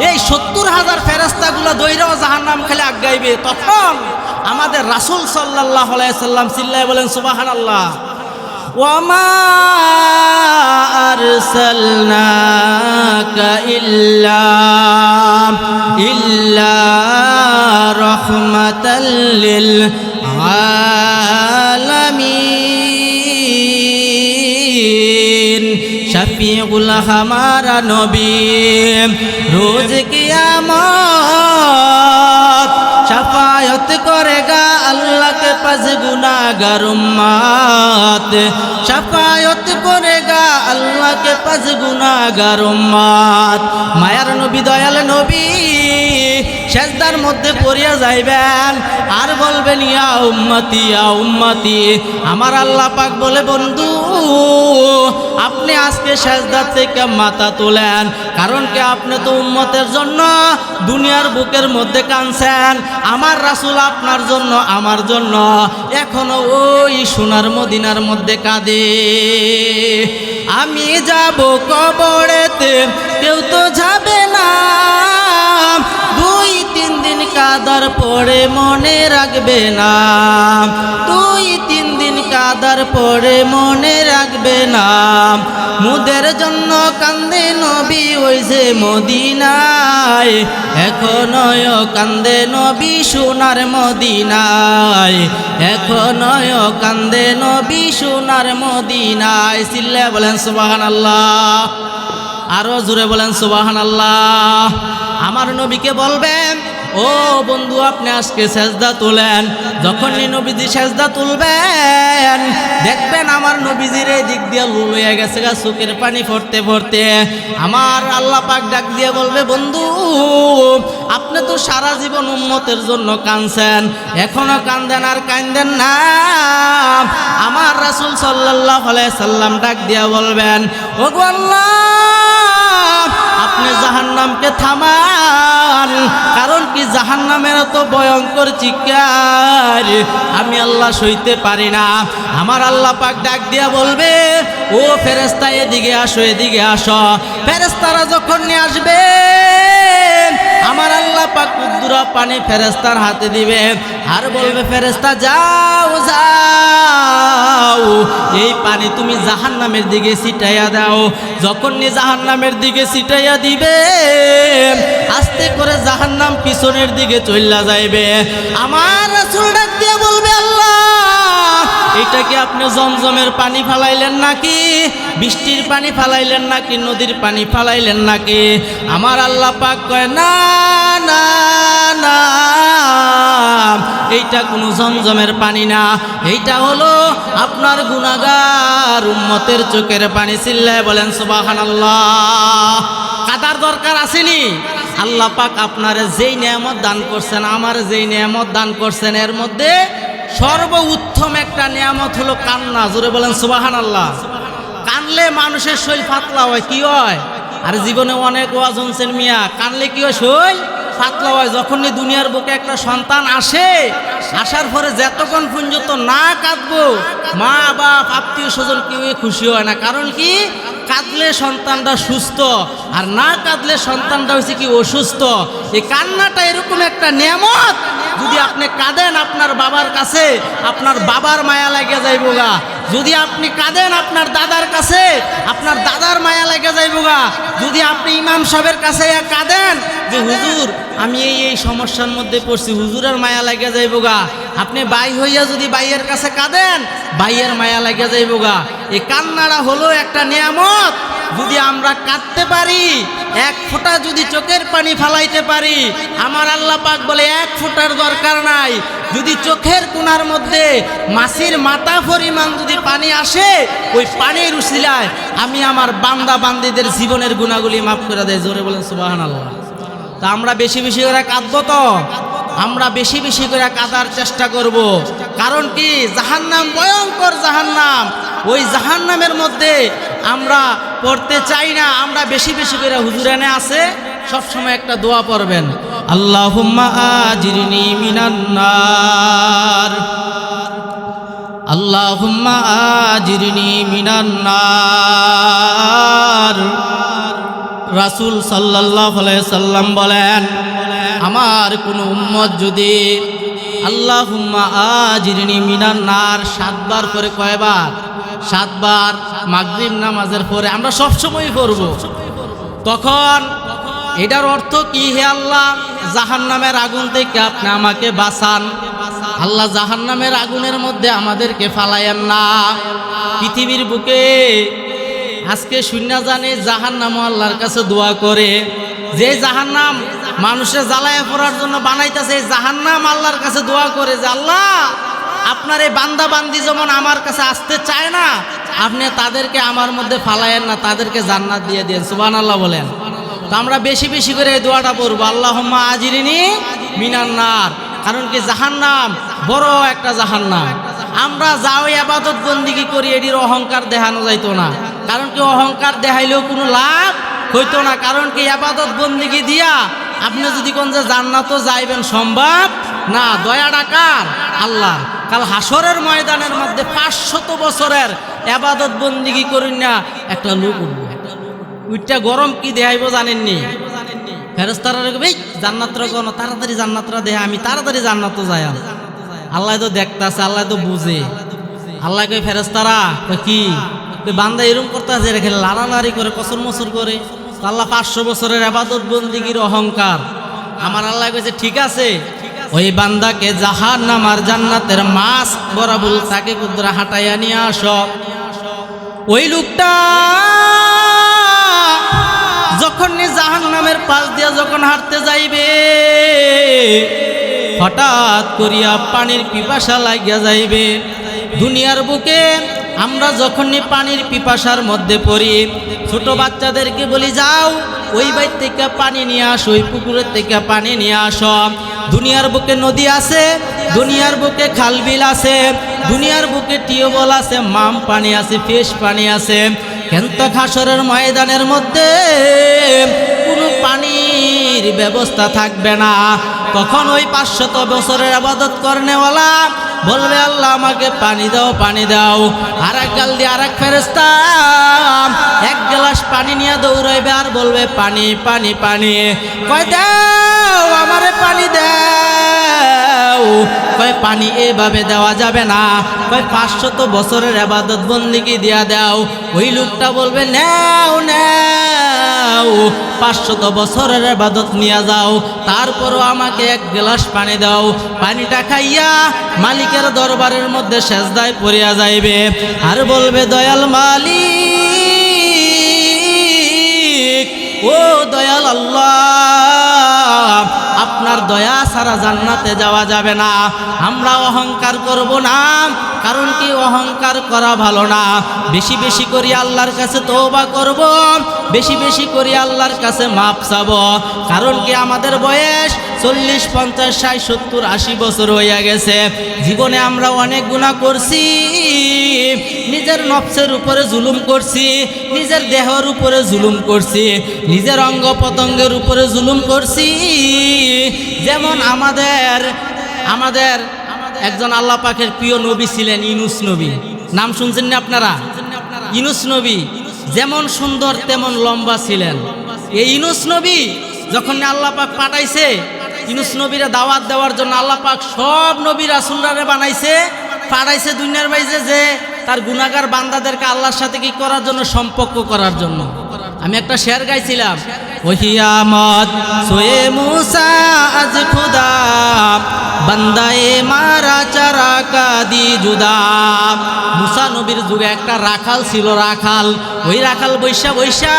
এই 70,000 ফেরেশতাগুলো দইরাও জাহান্নাম খালি আগাইবে। তখন আমাদের রাসূল সাল্লাল্লাহু আলাইহি সাল্লাম চিল্লায় বলেন সুবহানাল্লাহ, ওয়ামা আরসালনাকা ইল্লা রাহমাতাল লিল আলামিন। শফিউল হামারা নবী রোজ কিয়ামত शफायत करेगा अल्लाह के पास गुनाहगार उम्मत, शफायत करेगा अल्लाह के पास गुनाहगार उम्मत। मायार नबी दयाल नबी সেজদার মধ্যে পড়িয়া যাইবেন আর বলবেন ইয়া উম্মতি, ইয়া উম্মতি। আমার আল্লাহ পাক বলে বন্ধু আপনি আজকে সেজদা থেকে মাথা তোলেন, কারণ কি আপনি তো উম্মতের জন্য দুনিয়ার বুকের মধ্যে কাঁদছেন। আমার রাসূল আপনার জন্য, আমার জন্য এখনো ওই সোনার মদিনার মধ্যে কাঁদে। আমি যাব কবরেতে কেউ তো যাবে না, 2-3 দিন কাদার পরে মনে রাখবে না, 2-3 দিন কাদার পরে মনে রাখবে না। মুদের জন্য কান্দে নবী ওই যে মদিনায়, এখনো কান্দে নবী সোনার মদিনায়, এখনো কান্দে নবী সোনার মদিনায়। চিল্লায় বলেন সুবহানাল্লাহ, আরো জোরে বলেন সুবহানাল্লাহ। আমার নবীকে বলবেন, ও বন্ধু আপনি আজকে সেজদা তোলেন। যখনই নবীজি সেজদা তুলবেন দেখবেন আমার নবীজির এই দিক দিয়ে লুল হয়ে গেছে গা, চোখের পানি পড়তে পড়তে। আমার আল্লাহ পাক ডাক দিয়ে বলবে, বন্ধু আপনি তো সারা জীবন উম্মতের জন্য কাঁদছেন, এখনো কান্দেন আর কাঁদেন না। আমার রাসূল সাল্লাল্লাহু আলাইহি সাল্লাম ডাক দিয়ে বলবেন, ওগো আল্লাহ আপনি জাহান্নামকে থামান, কারণ কি জাহান্নামের তো ভয়ঙ্কর চিৎকার আমি আল্লাহ সইতে পারি না। আমার আল্লাহ পাক ডাক দিয়া বলবে, ও ফেরেশতা এদিকে আসো, এদিকে আসো। ফেরেশতারা যখন নিয়ে আসবে আমার আল্লাহ পাক কুদরা পানি ফেরেশতার হাতে দিবে আর বলবে, ফেরেশতা যাও যাও এই পানি তুমি জাহান্নামের দিকে ছিটাইয়া দাও। যখন নি জাহান্নামের দিকে ছিটাইয়া দিবে আস্তে করে জাহান্নাম পিছনের দিকে চইলা যাইবে। আমার রাসূল ডাক দিয়ে বলবে, আল্লাহ এটা কি আপনি জমজমের পানি ফালাইলেন নাকি, বৃষ্টির পানি ফালাইলেন নাকি, নদীর পানি ফালাইলেন নাকি? আমার আল্লাহ পাক কয়, না না না এইটা কোনো জমজমের পানি না, এইটা হলো আপনার গুনাহগার উম্মতের চোখের পানি। চিল্লায় বলেন সুবহানাল্লাহ। কাদার দরকার আসেনি? আল্লাহ পাক আপনারে যেই নিয়ামত দান করছেন, আমার যেই নিয়ামত দান করছেন, এর মধ্যে সর্বোত্তম একটা নিয়ামত হলো কান্না। জোরে বলেন সুবহানাল্লাহ। কানলে মানুষের শরীর পাতলা হয়। কি হয়? আর জীবনে অনেক ওয়াজ শুনছেন মিয়া, কানলে কি হয়? শরীর পাতলা হয়। যখনই দুনিয়ার বুকে একটা সন্তান আসে, আসার পরে যতক্ষণ পর্যন্ত না কাঁদবো মা বাপ আত্মীয় স্বজন কেউ খুশি হয় না। কারণ কি? কাঁদলে সন্তানটা সুস্থ, আর না কাঁদলে সন্তানটা হচ্ছে কি অসুস্থ। এই কান্নাটা এরকম একটা নিয়ামত, যদি আপনি কাঁদেন আপনার বাবার কাছে, আপনার বাবার মায়া লাগে যাইবো গা। যদি আপনি কাঁদেন আপনার দাদার কাছে, আপনার দাদার মায়া লাগে যাইবো গা। যদি আপনি ইমাম সাহেবের কাছে কাঁদেন যে হুজুর আমি এই সমস্যার মধ্যে পড়ছি, হুজুরের মায়া লাগে যাইবো গা। আপনি ভাই হইয়া যদি ভাইয়ের কাছে কাঁদেন, ভাইয়ের মায়া লাগে যাইবো গা। এই কান্নাটা হলো একটা নিয়ামত। যদি আমরা কাঁদতে পারি, এক ফোঁটা যদি চোখের পানি ফালাইতে পারি, আমার আল্লাহ পাক বলে এক ফোঁটার দরকার নাই। যদি চোখের কোণার মধ্যে মাছির মাথা পরিমাণ যদি পানি আসে, ওই পানির উসিলায় আমি আমার বান্দা বান্দীদের জীবনের গুনাহগুলি মাফ করে দেয়। জোরে বলেন সুবহানাল্লাহ। তা আমরা বেশি বেশি করে কাঁদবো, তো আমরা বেশি বেশি করে কাঁদার চেষ্টা করব। কারণ কি? জাহান্নাম ভয়ঙ্কর জাহান্নাম। ওই জাহান্নামের মধ্যে আমরা পড়তে চাই না। আমরা বেশি বেশি করে হুজুরানে আছে সবসময় একটা দোয়া পড়বেন, আল্লাহুম্মা আজিরনি মিনান নার, আল্লাহুম্মা আজিরনি মিনান নার। রাসূল সাল্লাল্লাহু আলাইহি সাল্লাম বলেন, আমার কোন উম্মত যদি আল্লাহুম্মা আজিরনি মিনান নার 7 বার করে, কয়বার? 7 বার মাগরিব নামাজের পরে আমরা সবসময় পড়ব। তখন এটার অর্থ কি? হে আল্লাহ, জাহান্নামের আগুন থেকে আপনি আমাকে বাঁচান। আল্লাহ জাহান্নামের আগুনের মধ্যে আমাদেরকে ফালায়েন না। পৃথিবীর বুকে আজকে শূন্য জানে জাহান্নাম আল্লাহর কাছে দোয়া করে। যে জাহান্নাম মানুষের জ্বালায় পড়ার জন্য বানাইতেছে, এই জাহান্নাম আল্লাহর কাছে দোয়া করে যে আল্লাহ আপনার এই বান্দা বান্দি যেমন আমার কাছে আসতে চায় না, আপনি তাদেরকে আমার মধ্যে ফালায়েন না, তাদেরকে জান্নাত দিয়ে দেন। সুবহানাল্লাহ বলেন। তো আমরা বেশি বেশি করে এই দোয়াটা পড়বো, আল্লাহুম্মা আজিরনি মিনান নার। কারণ কি? জাহান্নাম বড় একটা জাহান্নাম। আমরা যাও ইবাদত বন্দিগি করি, এটির অহংকার দেখানো যাইতো না। কারণ কি? অহংকার দেখাইলেও কোনো লাভ হইতো না। কারণ কি? ইবাদত বন্দিগি দিয়া আপনি যদি কোন যে জান্নাতও যাইবেন সম্ভব না। দয়া ডাকার আল্লাহ। কাল হাসরের ময়দানের মধ্যে 500 বছরের ইবাদত বন্দিগি করুন না, একটা লোক উঠবো, উইটা গরম কি দেখাইব জানেননি? ফেরেশতারা কইবে জান্নাতরা কোন তাড়াতাড়ি জান্নাতরা দেয়, আমি তাড়াতাড়ি জান্নাত যাই। আল্লাহ তো দেখতাছে, আল্লাহ তো বুঝে। আল্লাহ কই ফেরেশতারা কি বান্দা এরকম করতেছে, রেখে লাড়ালাড়ি করে কসর মসর করে। আল্লাহ 500 বছরের ইবাদত বন্দিগির অহংকার। আমার আল্লাহ কইছে ঠিক আছে, ওই বান্দাকে জাহান্নাম আর জান্নাতের মাছ বরাবর তাকে কুদরা হাঁটাইয়া নিয়ে আসো। ওই লোকটা যখন জাহান্নামের পাশ দিয়া যখন হাঁটতে যাইবে, হঠাৎ করিয়া পানির পিপাসা লাগিয়া যাইবে। দুনিয়ার বুকে আমরা যখনই পানির পিপাসার মধ্যে পড়ি, ছোট বাচ্চাদেরকে বলি যাও ওই বাইর থেকে পানি নিয়ে আসো, ওই পুকুরের থেকে পানি নিয়ে আসো। দুনিয়ার বুকে নদী আছে, দুনিয়ার বুকে খালবিল আছে, দুনিয়ার বুকে টিউবওয়েল আছে, মাম পানি আছে, ফ্রেশ পানি আছে। কিন্তু হাসরের ময়দানের মধ্যে কোনো পানির ব্যবস্থা থাকবে না। তখন ওই 500 বছরের ইবাদত করনেওয়ালা বলবে আল্লাহ আমাকে পানি দাও, পানি দাও। আর এক গাল দিয়ে আর এক ফেরেশতা এক গ্লাস পানি নিয়ে দৌড়াইবে আর বলবে পানি পানি পানি। কয় দাও আমারে পানি দাও। কয় পানি এভাবে দেওয়া যাবে না, কয় 500 বছরের ইবাদত বন্দিগি দিয়া দাও। ওই লোকটা বলবে নাও নাও 500 বছরের ইবাদত নিয়ে যাও, তারপরও আমাকে এক গ্লাস পানি দাও। পানিটা খাইয়া মালিকের দরবারের মধ্যে সেজদায় পড়িয়া যাইবে আর বলবে দয়াল মালিক, ও দয়াল আল্লাহ, আপনার দয়া ছাড়া জান্নাতে যাওয়া যাবে না। আমরা অহংকার করব না, কারণ কি অহংকার করা ভালো না। বেশি বেশি করে আল্লাহর কাছে তওবা করব, বেশি বেশি করে আল্লাহর কাছে মাপ চাব। কারণ কি আমাদের বয়স 40, 50, 60, 70, 80 বছর হইয়া গেছে। জীবনে আমরা অনেক গুনাহ করছি, নিজের নফসের উপরে জুলুম করছি, নিজের দেহের উপরে জুলুম করছি, নিজের অঙ্গ প্রত্যঙ্গের উপরে জুলুম করছি। যেমন আমাদের একজন আল্লাহ পাকের প্রিয় নবী ছিলেন ইউনূস নবী। নাম শুনছেন না আপনারা? ইউনূস নবী যেমন সুন্দর তেমন লম্বা ছিলেন। এই ইউনূস নবী যখন আল্লাহ পাক পাঠাইছে, ইউনূস নবীরা দাওয়াত দেওয়ার জন্য আল্লাহ পাক সব নবী রাসূলরা বানাইছে, পাঠাইছে দুনিয়ার মাঝে যে তার গুনাহগার বান্দাদেরকে আল্লাহর সাথে কি করার জন্য, সম্পর্ক করার জন্য। আমি একটা শের গাইছিলাম, ওহিয়ামত সোয়ে মুসা আজ খুদা বান্দায়ে মারা চারা কাদি জুদা। মুসা নবীর যুগে একটা রাখাল ছিল, রাখাল। ওই রাখাল বৈশা বৈশা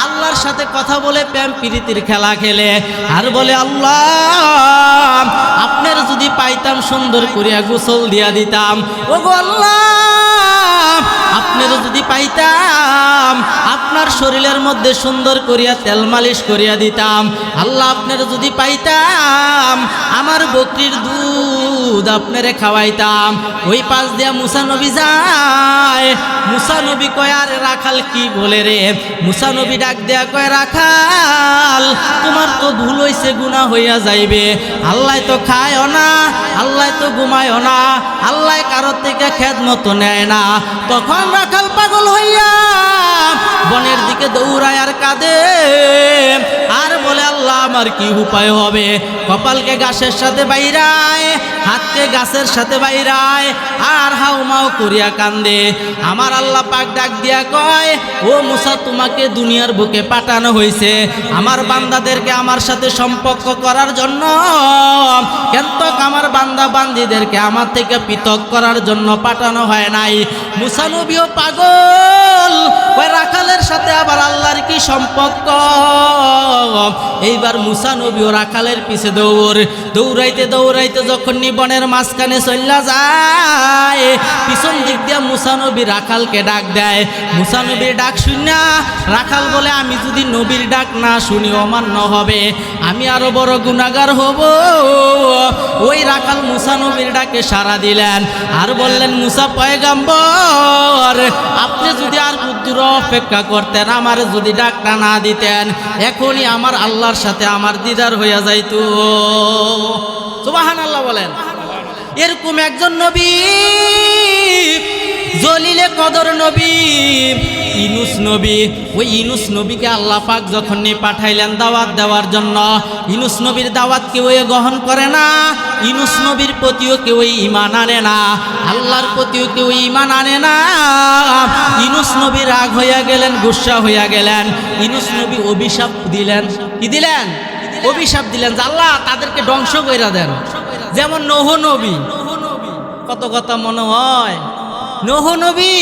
আল্লাহর সাথে কথা বলে প্রেম প্রীতির খেলা খেলে আর বলে আল্লাহ আপনার যদি পাইতাম সুন্দর করিয়া গোসল দিয়া দিতাম, ওগো আল্লাহ আপনার যদি পাইতাম আপনার শরীরের মধ্যে সুন্দর করিয়া তেল মালিশ করিয়া দিতাম, আল্লাহ আপনার যদি পাইতাম আমার বকরির দুধ আপনারে খাওয়াইতাম। ওই পাশ দিয়া মুসা নবী যায়। মুসা নবী কয় আরে রাখাল কি বলে রে? মুসা নবী ডাক দেয়া কয় রাখাল তোমার তো ভুল হইছে, গুনাহ হইয়া যাইবে। আল্লাহ তো খায়ও না, আল্লাহ তো ঘুমায়ও না, আল্লাহ কারোর থেকে খেদমত নেয় না। তখন রাখাল পাগল হইয়া বনের দিকে দৌড়ায় আর কাঁদে আর বলে আল্লাহ আমার কি উপায় হবে? কপালকে গাছের সাথে বাইরায়, হাতকে গাছের সাথে বাইরায় আর হাউমাউ করিয়া কান্দে। আমার আল্লাহ পাক ডাক দিয়া কয়, ও মুসা তোমাকে দুনিয়ার বুকে পাঠানো হয়েছে আমার বান্দাদেরকে আমার সাথে সম্পর্ক করার জন্য, কিন্তু আমার বান্দা বান্দীদেরকে আমার থেকে পৃথক করার জন্য পাঠানো হয় নাই। মুসা নবীও পাগল, ওই রাখালের সাথে আবার আল্লাহর কি সম্পর্ক? এইবার মুসা নবী ও রাখালের পিছে দৌড়াইতে দৌড়াইতে যখন বনের মাঝখানে চল্লা যায়, পিছন দিক দিয়া মুসা নবী রাখালকে ডাক দেয়। মুসা নবীর ডাক শুনা রাখাল বলে আমি যদি নবীর ডাক না শুনি অমান্য হবে, আমি আরো বড় গুনাহগার হব। ওই রাখাল মুসা নবীর ডাকে সাড়া দিলেন আর বললেন মুসা পয়গম্বর আপনি যদি আর দূর অপেক্ষা করতেন, আমার যদি ডাকটা না দিতেন, এখনই আমার আল্লাহর সাথে আমার দিদার হইয়া যাইতো। সুবহানাল্লাহ বলেন। এরকম একজন নবী জলিলে কদর নবী ইউনূস নবী। ওই ইউনূস নবীকে আল্লাহ পাক যখন পাঠাইলেন দাওয়াত দেওয়ার জন্য, ইউনূস নবীর দাওয়াত কেউ গ্রহণ করে না, ইউনূস নবীর প্রতিও কেউ ঈমান আনে না, আল্লাহর প্রতিও কেউ ঈমান আনে না। ইউনূস নবী রাগ হইয়া গেলেন, গুসা হইয়া গেলেন। ইউনূস নবী অভিশাপ দিলেন। কি দিলেন? অভিশাপ দিলেন যে আল্লাহ তাদেরকে ধ্বংস কইরা দেন। যেমন নূহ নবী, কত কথা মনে হয়। নূহ নবী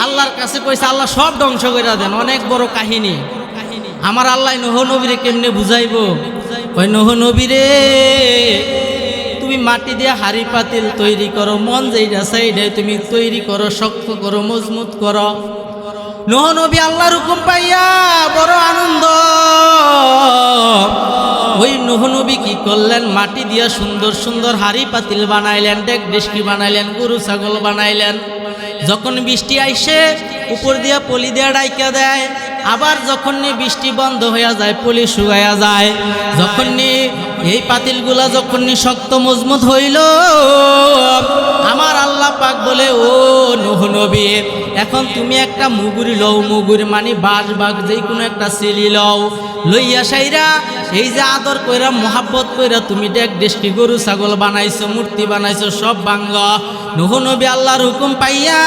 আল্লাহর কাছে কইছে আল্লাহ সব ধ্বংস কইরা দেন, অনেক বড় কাহিনী। আমার আল্লাহ নূহ নবীরে কেমনে বুঝাইবো? ওই নূহ নবীরে তুমি মাটি দিয়ে হাড়ি পাতিল তৈরি করো, মন যেইটা সেইটাই তুমি তৈরি করো, শক্ত করো, মজবুত করো। নূহ নবী আল্লাহর হুকুম পাইয়া বড় আনন্দ। ওই নূহ নবী কি করলেন? মাটি দিয়া সুন্দর সুন্দর হাড়ি পাতিল বানাইলেন, ডেক ডেস্কি বানাইলেন, গরু ছাগল বানাইলেন। যখন বৃষ্টি আইসে উপর দিয়া পলি দিয়া ডাইকা দেয়, আবার যখন বৃষ্টি বন্ধ হইয়া যায় পলি শুকাইয়া যায়। যখন এই পাতিলগুলা যখন শক্ত মজবুত হইল, আমার আল্লাহ পাক বলে ও নূহ নবী এখন তুমি একটা মুগুরি লও, মুগুরি মানে বাঁশ বাগ যেই কোনো একটা সেলি লও, লইয়া সাইরা এই যে আদর কইরা মোহাব্বত কইরা তুমি ডেক ডেস্কি গরু ছাগল বানাইছো, মূর্তি বানাইছো, সব বাংল। নূহ নবী আল্লাহর হুকুম পাইয়া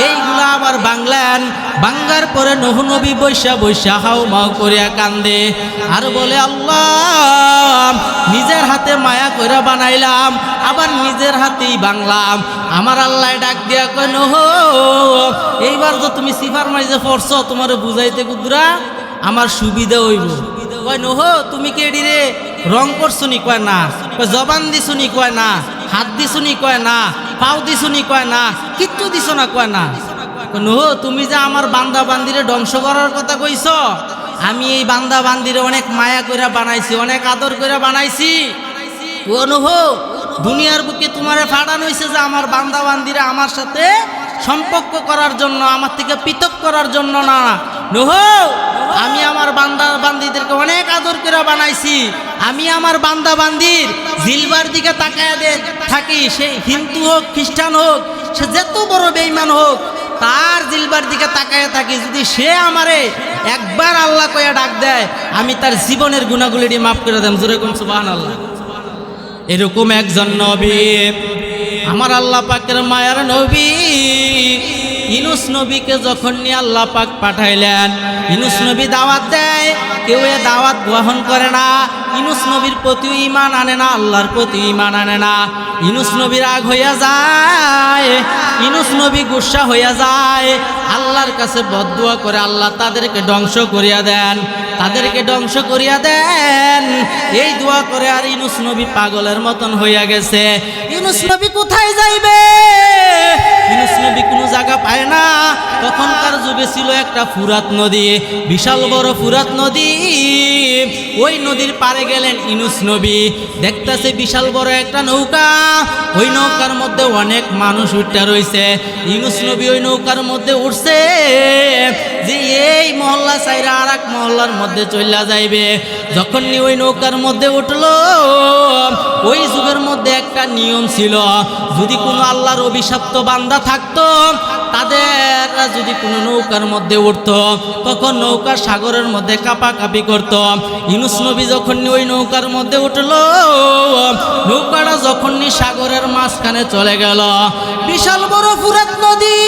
এইগুলা আবার বাংলেন। বাঙ্গার পরে নূহ নবী বৈশা বৈশা হাও মাও করিয়া কান্দে আর বলে আল্লাহ নিজের হাতে মায়া কইরা বানাইলাম, আবার নিজের হাতেই বাংলাম। আমার আল্লাহ ডাক দিয়া কয় নূহ এইবার তো তুমি সিফার মাইজে পড়ছো, তোমার বুঝাইতে কুদরা আমার সুবিধা হইব। কয় নূহ তুমি কে রে রং করছো নি? কয় না। কয় জবান দিছো নি? কয় না। হাত দিছো নি? কয় না। পাও দিছো নি? কয় না। কিচ্ছু দিছো না? কয় না। নূহ তুমি যে আমার বান্দা বান্দিরে ধ্বংস করার কথা কইছ, আমি এই বান্দা বান্দিরে অনেক মায়া কইরা বানাইছি, অনেক আদর কইরা বানাইছি। ও নূহ দুনিয়ার বুকে তোমারে ফাটানো হইছে যে আমার বান্দা বান্দিরা আমার সাথে সম্পর্ক করার জন্য, আমার থেকে পৃথক করার জন্য না। নূহ আমি আমার বান্দা বান্দিদেরকে অনেক আদর করে বানাইছি। আমি আমার বান্দা বান্দির জিলবার দিকে তাকায় থাকি, সে হিন্দু হোক খ্রিস্টান হোক, সে যত বড় বেঈমান হোক, তার জিলবার দিকে তাকায় থাকি। যদি সে আমারে একবার আল্লাহ কইয়া ডাক দেয়, আমি তার জীবনের গুনাহগুলি মাফ করে দেব। জোরে কোন সুবহানাল্লাহ। এরকম একজন নবী আমার আল্লাহ পাকের মায়ার নবী ইউনূস নবীকে যখন নিয়ে আল্লাহ পাক পাঠাইলেন, ইউনূস নবী দাওয়াত দেয়, কেউ এ দাওয়াত গ্রহণ করে না। ইউনূস নবীর প্রতি ঈমান আনে না, আল্লাহর প্রতি ঈমান আনে না। ইউনূস নবী রাগ হইয়া যায়, ইউনূস নবী গুসা হইয়া যায়, আল্লাহর কাছে বদদুয়া করে আল্লাহ তাদেরকে ধ্বংস করিয়া দেন, তাদেরকে ধ্বংস করিয়া দেন। এই দোয়া করে আর ইউনূস নবী পাগলের মতন হইয়া গেছে। ইউনূস নবী কোথায় যাইবে? ইউনূস নবী কোনো জায়গা পায় না। তখনকার যুগে ছিল একটা ফুরাত নদী, বিশাল বড় ফুরাত নদী। ওই নদীর পারে গেলেন ইউনূস নবী, দেখতেছে বিশাল বড় একটা নৌকা, ওই নৌকার মধ্যে অনেক মানুষ উঠতে রয়েছে। ইউনূস নবী ওই নৌকার মধ্যে উঠছে যে এই মহল্লা চাইরা আর এক মহল্লার মধ্যে চলে যাইবে। যখন ওই নৌকার মধ্যে উঠলো, ওই যুগের মধ্যে একটা নিয়ম ছিল, যদি কোনো আল্লাহর অভিশপ্ত বান্দা থাকতো, তাদের যদি কোনো নৌকার মধ্যে উঠতো, তখন নৌকা সাগরের মধ্যে কাঁপাকাঁপি করত। ইউনূস নবী যখন ওই নৌকার মধ্যে উঠলো, নৌকাটা যখন সাগরের মাঝখানে চলে গেল, বিশাল বড় ফুরাত নদী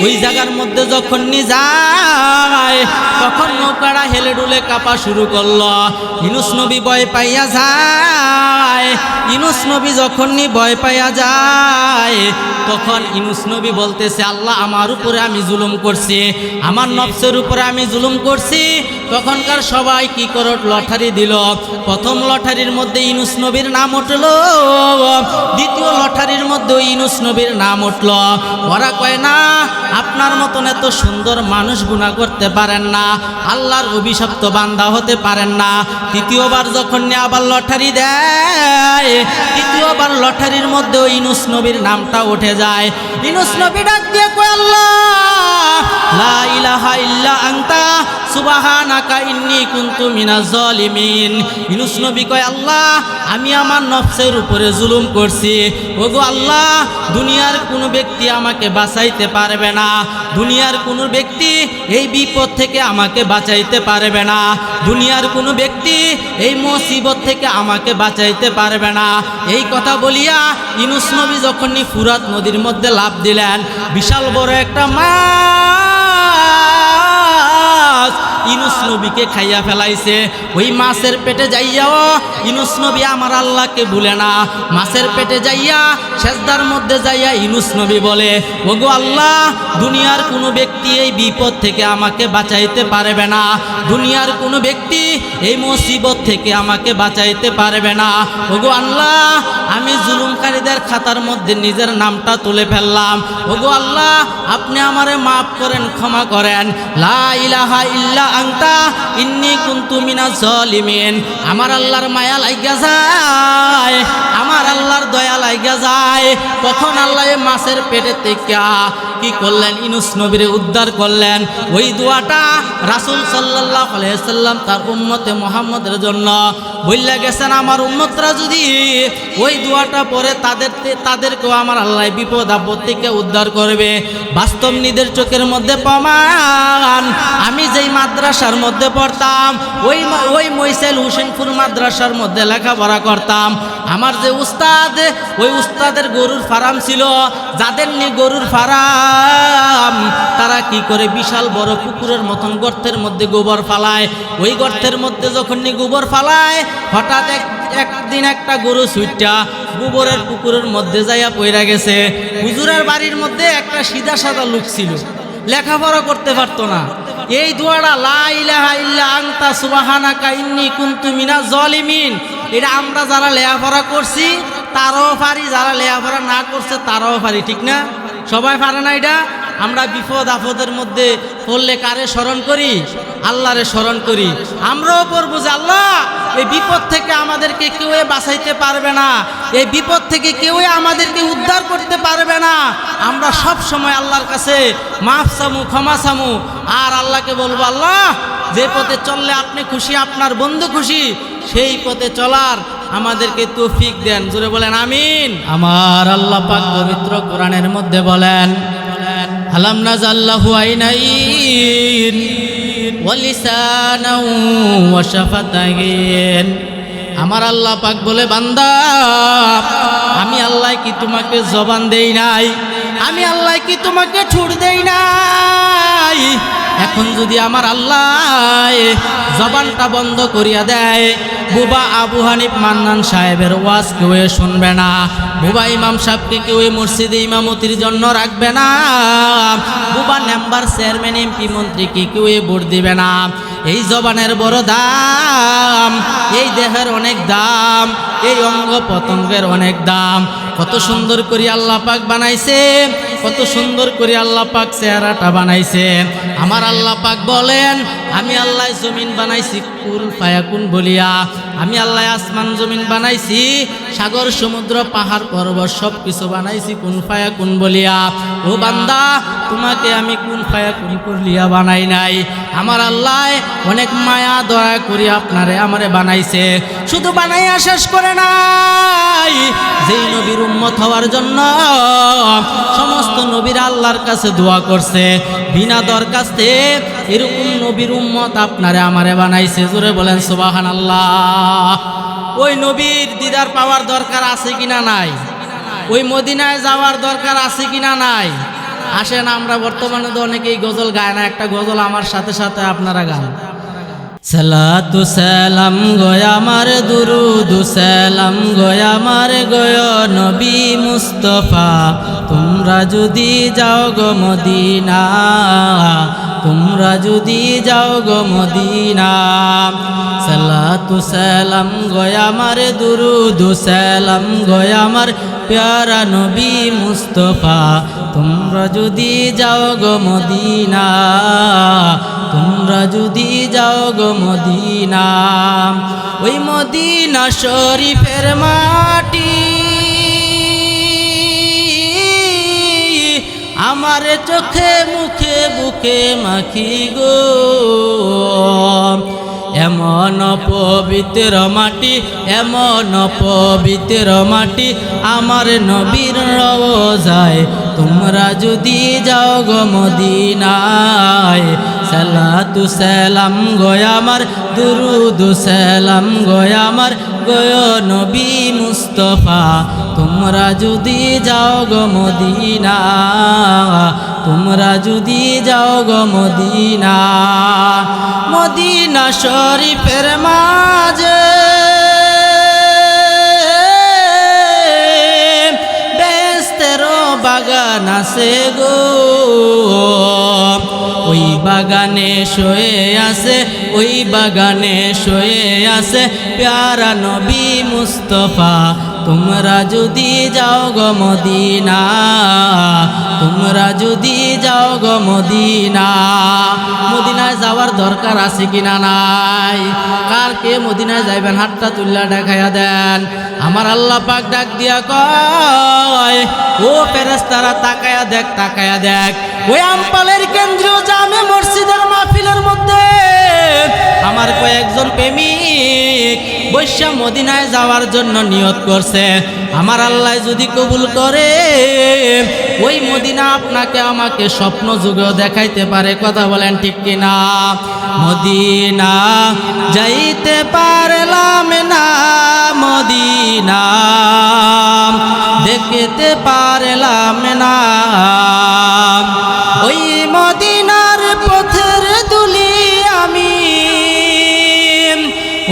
ওই জায়গার মধ্যে যখন যায়, তখন নৌকাটা হেলে ডুলে কাঁপা শুরু করলো। ইউনূস নবী ভয় পাইয়া যায়। ইউনূস নবী যখন ভয় পাইয়া যায়, তখন ইউনূস নবী বলতেছে আল্লাহ আমার উপরে আমি জুলুম করছি, আমার নফসের উপরে আমি জুলুম করছি। তখনকার সবাই কি করে লটারি দিল। প্রথম লটারির মধ্যে ইউনূস নবীর নাম উঠল, দ্বিতীয় লটারির মধ্যে ইউনূস নবীর নাম উঠল। ওরা কয় না আপনার মতন এত সুন্দর মানুষ গুনাহ করতে পারেন না, আল্লাহর অভিশপ্ত বান্দা হতে পারেন না। তৃতীয়বার যখন আবার লটারি দেয়, তৃতীয়বার লটারির মধ্যে ইউনূস নবীর নামটা উঠে যায়। ইউনূস নবী ডাক দিয়ে কয় আল্লাহ লা ইলাহা ইল্লা আনতা সুবহানাকা ইন্নী কুনতু মিনাজ জালিমিন। ইউনূস নবী কয় আল্লাহ আমি আমার নফসের উপরে জুলুম করছি। ওগো আল্লাহ, দুনিয়ার কোনো ব্যক্তি আমাকে বাঁচাইতে পারবে না, দুনিয়ার কোনো ব্যক্তি এই বিপদ থেকে আমাকে বাঁচাইতে পারবে না, দুনিয়ার কোনো ব্যক্তি এই মুসিবত থেকে আমাকে বাঁচাইতে পারবে না। এই কথা বলিয়া ইউনূস নবী যখনই ফুরাত নদীর মধ্যে লাফ দিলেন, বিশাল বড় একটা মাছ ইউনূস নবীকে খাইয়া ফেলাইছে। ওই মাছের পেটে যাইয়াও ইউনূস নবী আমার আল্লাহকে ভুলে না। মাছের পেটে যাইয়া সেজদার মধ্যে যাইয়া ইউনূস নবী বলে, ওগো আল্লাহ, দুনিয়ার কোনো ব্যক্তি এই বিপদ থেকে আমাকে বাঁচাইতে পারবে না, দুনিয়ার কোনো ব্যক্তি এই মুসিবত থেকে আমাকে বাঁচাইতে পারবে না। ওগো আল্লাহ, আমি জুলুমকারীদের খাতার মধ্যে নিজের নামটা তুলে ফেললাম। ওগো আল্লাহ, আপনি আমারে মাফ করেন, ক্ষমা করেন। লা ইলাহা ইল্লা আনতা ইন্নী কুনতু মিনাজ জালিমিন। আমার আল্লাহর মায়া লাগা যায়, আমার আল্লাহর দয়া লাগা যায়। তখন আল্লাহ মাছের পেটে থেকে কি করলেন? ইউনূস নবীরে উদ্ধার করলেন। ওই দোয়াটা রাসূল সাল্লাল্লাহু আলাইহি সাল্লাম তার উম্মতে মুহাম্মদের জন্য বইলা গেছেন, আমার উম্মতরা যদি ওই দোয়াটা পড়ে তাদেরকেও আমার আল্লাহ বিপদ আপদ থেকে উদ্ধার করবে। বাস্তব নিজের চোখের মধ্যে প্রমাণ। আমি যেই মাদ্রাসার মধ্যে পড়তাম, ওই মইসেল হোসেনপুর মাদ্রাসার মধ্যে লেখাপড়া করতাম। আমার যে উস্তাদ, ওই উস্তাদের গরুর ফার্ম ছিল। যাদের নিয়ে গরুর ফার্ম, তারা কি করে বিশাল বড় পুকুরের মতন গর্তের মধ্যে গোবর ফালায়। ওই গর্তের মধ্যে যখন গোবর ফালায়, হঠাৎ একদিন একটা গরু ছুটটা গোবরের পুকুরের মধ্যে যাইয়া পইরা গেছে। হুজুরের বাড়ির মধ্যে একটা সিধা সাদা লোক ছিল, লেখাপড়া করতে পারতো না। এই দোয়াটা লা ইলাহা ইল্লা আনতা সুবহানাকা ইন্নী কুনতু মিনাজ জালিমিন, এটা আমরা যারা লেখাপড়া করছি তারাও পারি, যারা লেখাপড়া না করছে তারাও পারি, ঠিক না? সবাই পারে না এটা? আমরা বিপদ আপদের মধ্যে পড়লে কারে স্মরণ করি? আল্লাহরে স্মরণ করি। আমরাও করবো যে আল্লাহ, এই বিপদ থেকে আমাদেরকে কেউ বাঁচাইতে পারবে না, এই বিপদ থেকে কেউ আমাদেরকে উদ্ধার করতে পারবে না। আমরা সব সময় আল্লাহর কাছে মাফ চামু, ক্ষমা চামু, আর আল্লাহকে বলবো, আল্লাহ, যে পথে চললে আপনি খুশি, আপনার বন্ধু খুশি, সেই পথে চলার আমাদেরকে তৌফিক দেন। জোরে বলেন আমিন। আমার আল্লাহ পাক পবিত্র কোরআনের মধ্যে বলেন, আলাম নাযাল্লাহু আইনাইন ওয়া লিসানাও ওয়া শাফাতাইন। আমার আল্লাহ পাক বলে, বান্দা, আমি আল্লাহ কি তোমাকে জবান দেই নাই? আমি আল্লাহ কি তোমাকে ঠোঁট দেই নাই? এখন যদি আমার আল্লাহ জবানটা বন্ধ করিয়া দেয়, বুবা আবু হানিফ মান্নান সাহেবের ওয়াজ কেউ শুনবে না, বুবা ইমাম সাহেবকে কেউ মসজিদে ইমামতির জন্য রাখবে না, বুবা মেম্বার চেয়ারম্যান এমপি মন্ত্রীকে কেউ ভোট দিবে না। এই জবানের বড় দাম, এই দেহের অনেক দাম, এই অঙ্গ পতঙ্গের অনেক দাম। কত সুন্দর করে আল্লাহ পাক বানাইছে, কত সুন্দর করে আল্লাহ পাক চেহারাটা বানাইছে। আমার আল্লাহ পাক বলেন, আমি আল্লাহ জমিন বানাইছি কুল ফায়াকুন বলিয়া, আমি আল্লাহ আসমান জমিন বানাইছি, সাগর সমুদ্র পাহাড় পর্বত সব কিছু বানাইছি কুন ফায়াকুন বলিয়া। ও বান্দা, তোমাকে আমি কুন ফায়াকুন বলিয়া বানাই নাই। আমার আল্লাহ অনেক মায়া দয়া করি আপনারে আমারে বানাইছে। শুধু বানাইয়া শেষ করে নাই, যেই নবীর উম্মত হওয়ার জন্য সমস্ত নবীরা আল্লাহর কাছে দোয়া করছে, বিনা দরখাস্তে এরকম নবীর উম্মত আপনারে আমারে বানাইছে। জোরে বলেন সুবহানাল্লাহ। ওই নবীর দিদার পাওয়ার দরকার আছে কিনা নাই? ওই মদিনায় যাওয়ার দরকার আছে কিনা নাই? আসেন, আমরা বর্তমানে তো অনেকেই গজল গায় না, একটা গজল আমার সাথে সাথে আপনারা গান। সালাতু সালাম গয় আমার, দুরুদ সালাম গয় আমার, গয় নবী মুস্তাফা, তোমরা যদি যাও গো মদিনা, তোমরা যদি যাও গো মদিনা। সালাতু সালাম গয় আমার, দুরুদ সালাম গয় আমার, প্যারা নবী মুস্তাফা, তোমরা যদি যাও গো মদিনা, তোমরা যদি যাও গো মদিনা। ওই মদিনা শরীফের মাটি আমার চোখে মুখে বুকে মাখি গো, এমন পবিত্র মাটি, এমন পবিত্র মাটি আমার নবীর রওজায়। তোমরা যদি যাও গো মদিনায়, সালাতু সালাম গো আমার, দুরুদ সালাম গো আমার গয় নবী মুস্তাফা। তোমরা যদি যাও গো মদিনা, তোমরা যদি যাও গো মদিনা, মদিনা শরীফের মাঝে বেহেশতেরও বাগান আছে গো। ওই বাগানে শুয়ে আছে, ওই বাগানে শুয়ে আছে প্যারা নবী মুস্তাফা। তোমরা যদি যাও গো মদিনা, তোমরা যদি যাও গো মদিনা। মদিনায় যাওয়ার দরকার আছে কিনা নাই? কার কে মদিনায় যাইবেন হাতটা তুল্লা দেখাইয়া দেন। আমার আল্লাহ পাক ডাক দিয়া কয়, ও ফেরেশতারা তাকায়া দেখ, তাকায়া দেখ। ওই আমপালের কেন্দ্রীয় জামে মসজিদের মাহফিলের মধ্যে আমার কয়েকজন প্রেমিক বৈশা মদিনায় যাওয়ার জন্য নিয়ত করছে। আমার আল্লাহ যদি কবুল করে, ওই মদিনা আপনাকে আমাকে স্বপ্ন যুগেও দেখাইতে পারে। কথা বলেন ঠিক কিনা? মদিনা যাইতে পারলাম না, মদিনা দেখতে পারলাম না। ওই মদিনার পথের দুলি আমি,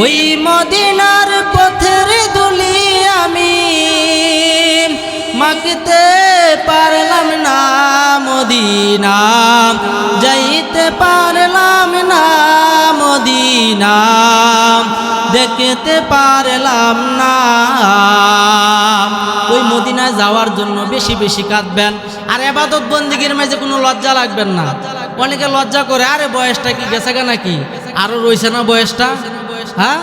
ওই মদিনার পথের দুলি আমি মাখতে পারলাম না। মদিনা যাইতে পারলাম না, মদিনা দেখতে পারলাম না। ওই মদিনায় যাওয়ার জন্য বেশি বেশি কাঁদবেন। আর ইবাদত বন্দেগীর মাঝে কোনো লজ্জা লাগবেন না। অনেকে লজ্জা করে, আরে বয়সটা কি গেছে গা নাকি, আরো রয়েছে না বয়সটা। হ্যাঁ,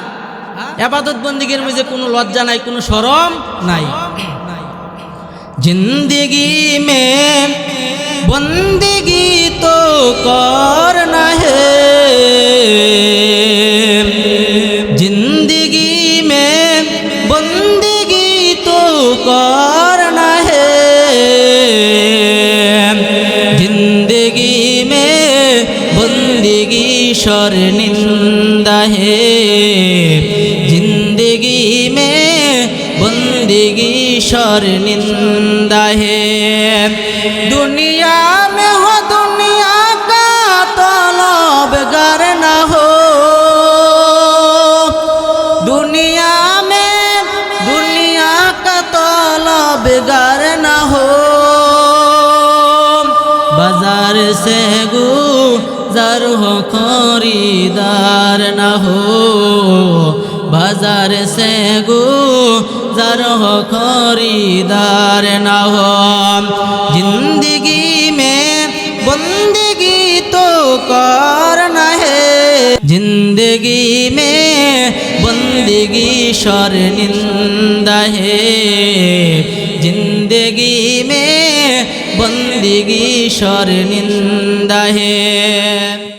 ইবাদত বন্দেগীর মাঝে কোনো লজ্জা নাই, কোনো শরম নাই। जिंदगी में बंदगी तो करना है, जिंदगी में बंदगी तो करना है, जिंदगी में बंदगी शर्मिंदा है, जिंदगी में बंदगी शर्मिंदा है। दुनिया में हो दुनिया का तलबगार न हो, दुनिया में दुनिया का तलबगार न हो, बाजार से गुजर हो खरीदार न हो, बाजार से गुजर हो खरीदार न हो। जिंदगी में बंदगी तो करना है, जिंदगी में बंदगी शर्मिंदा है, जिंदगी में बंदगी शर्मिंदा है।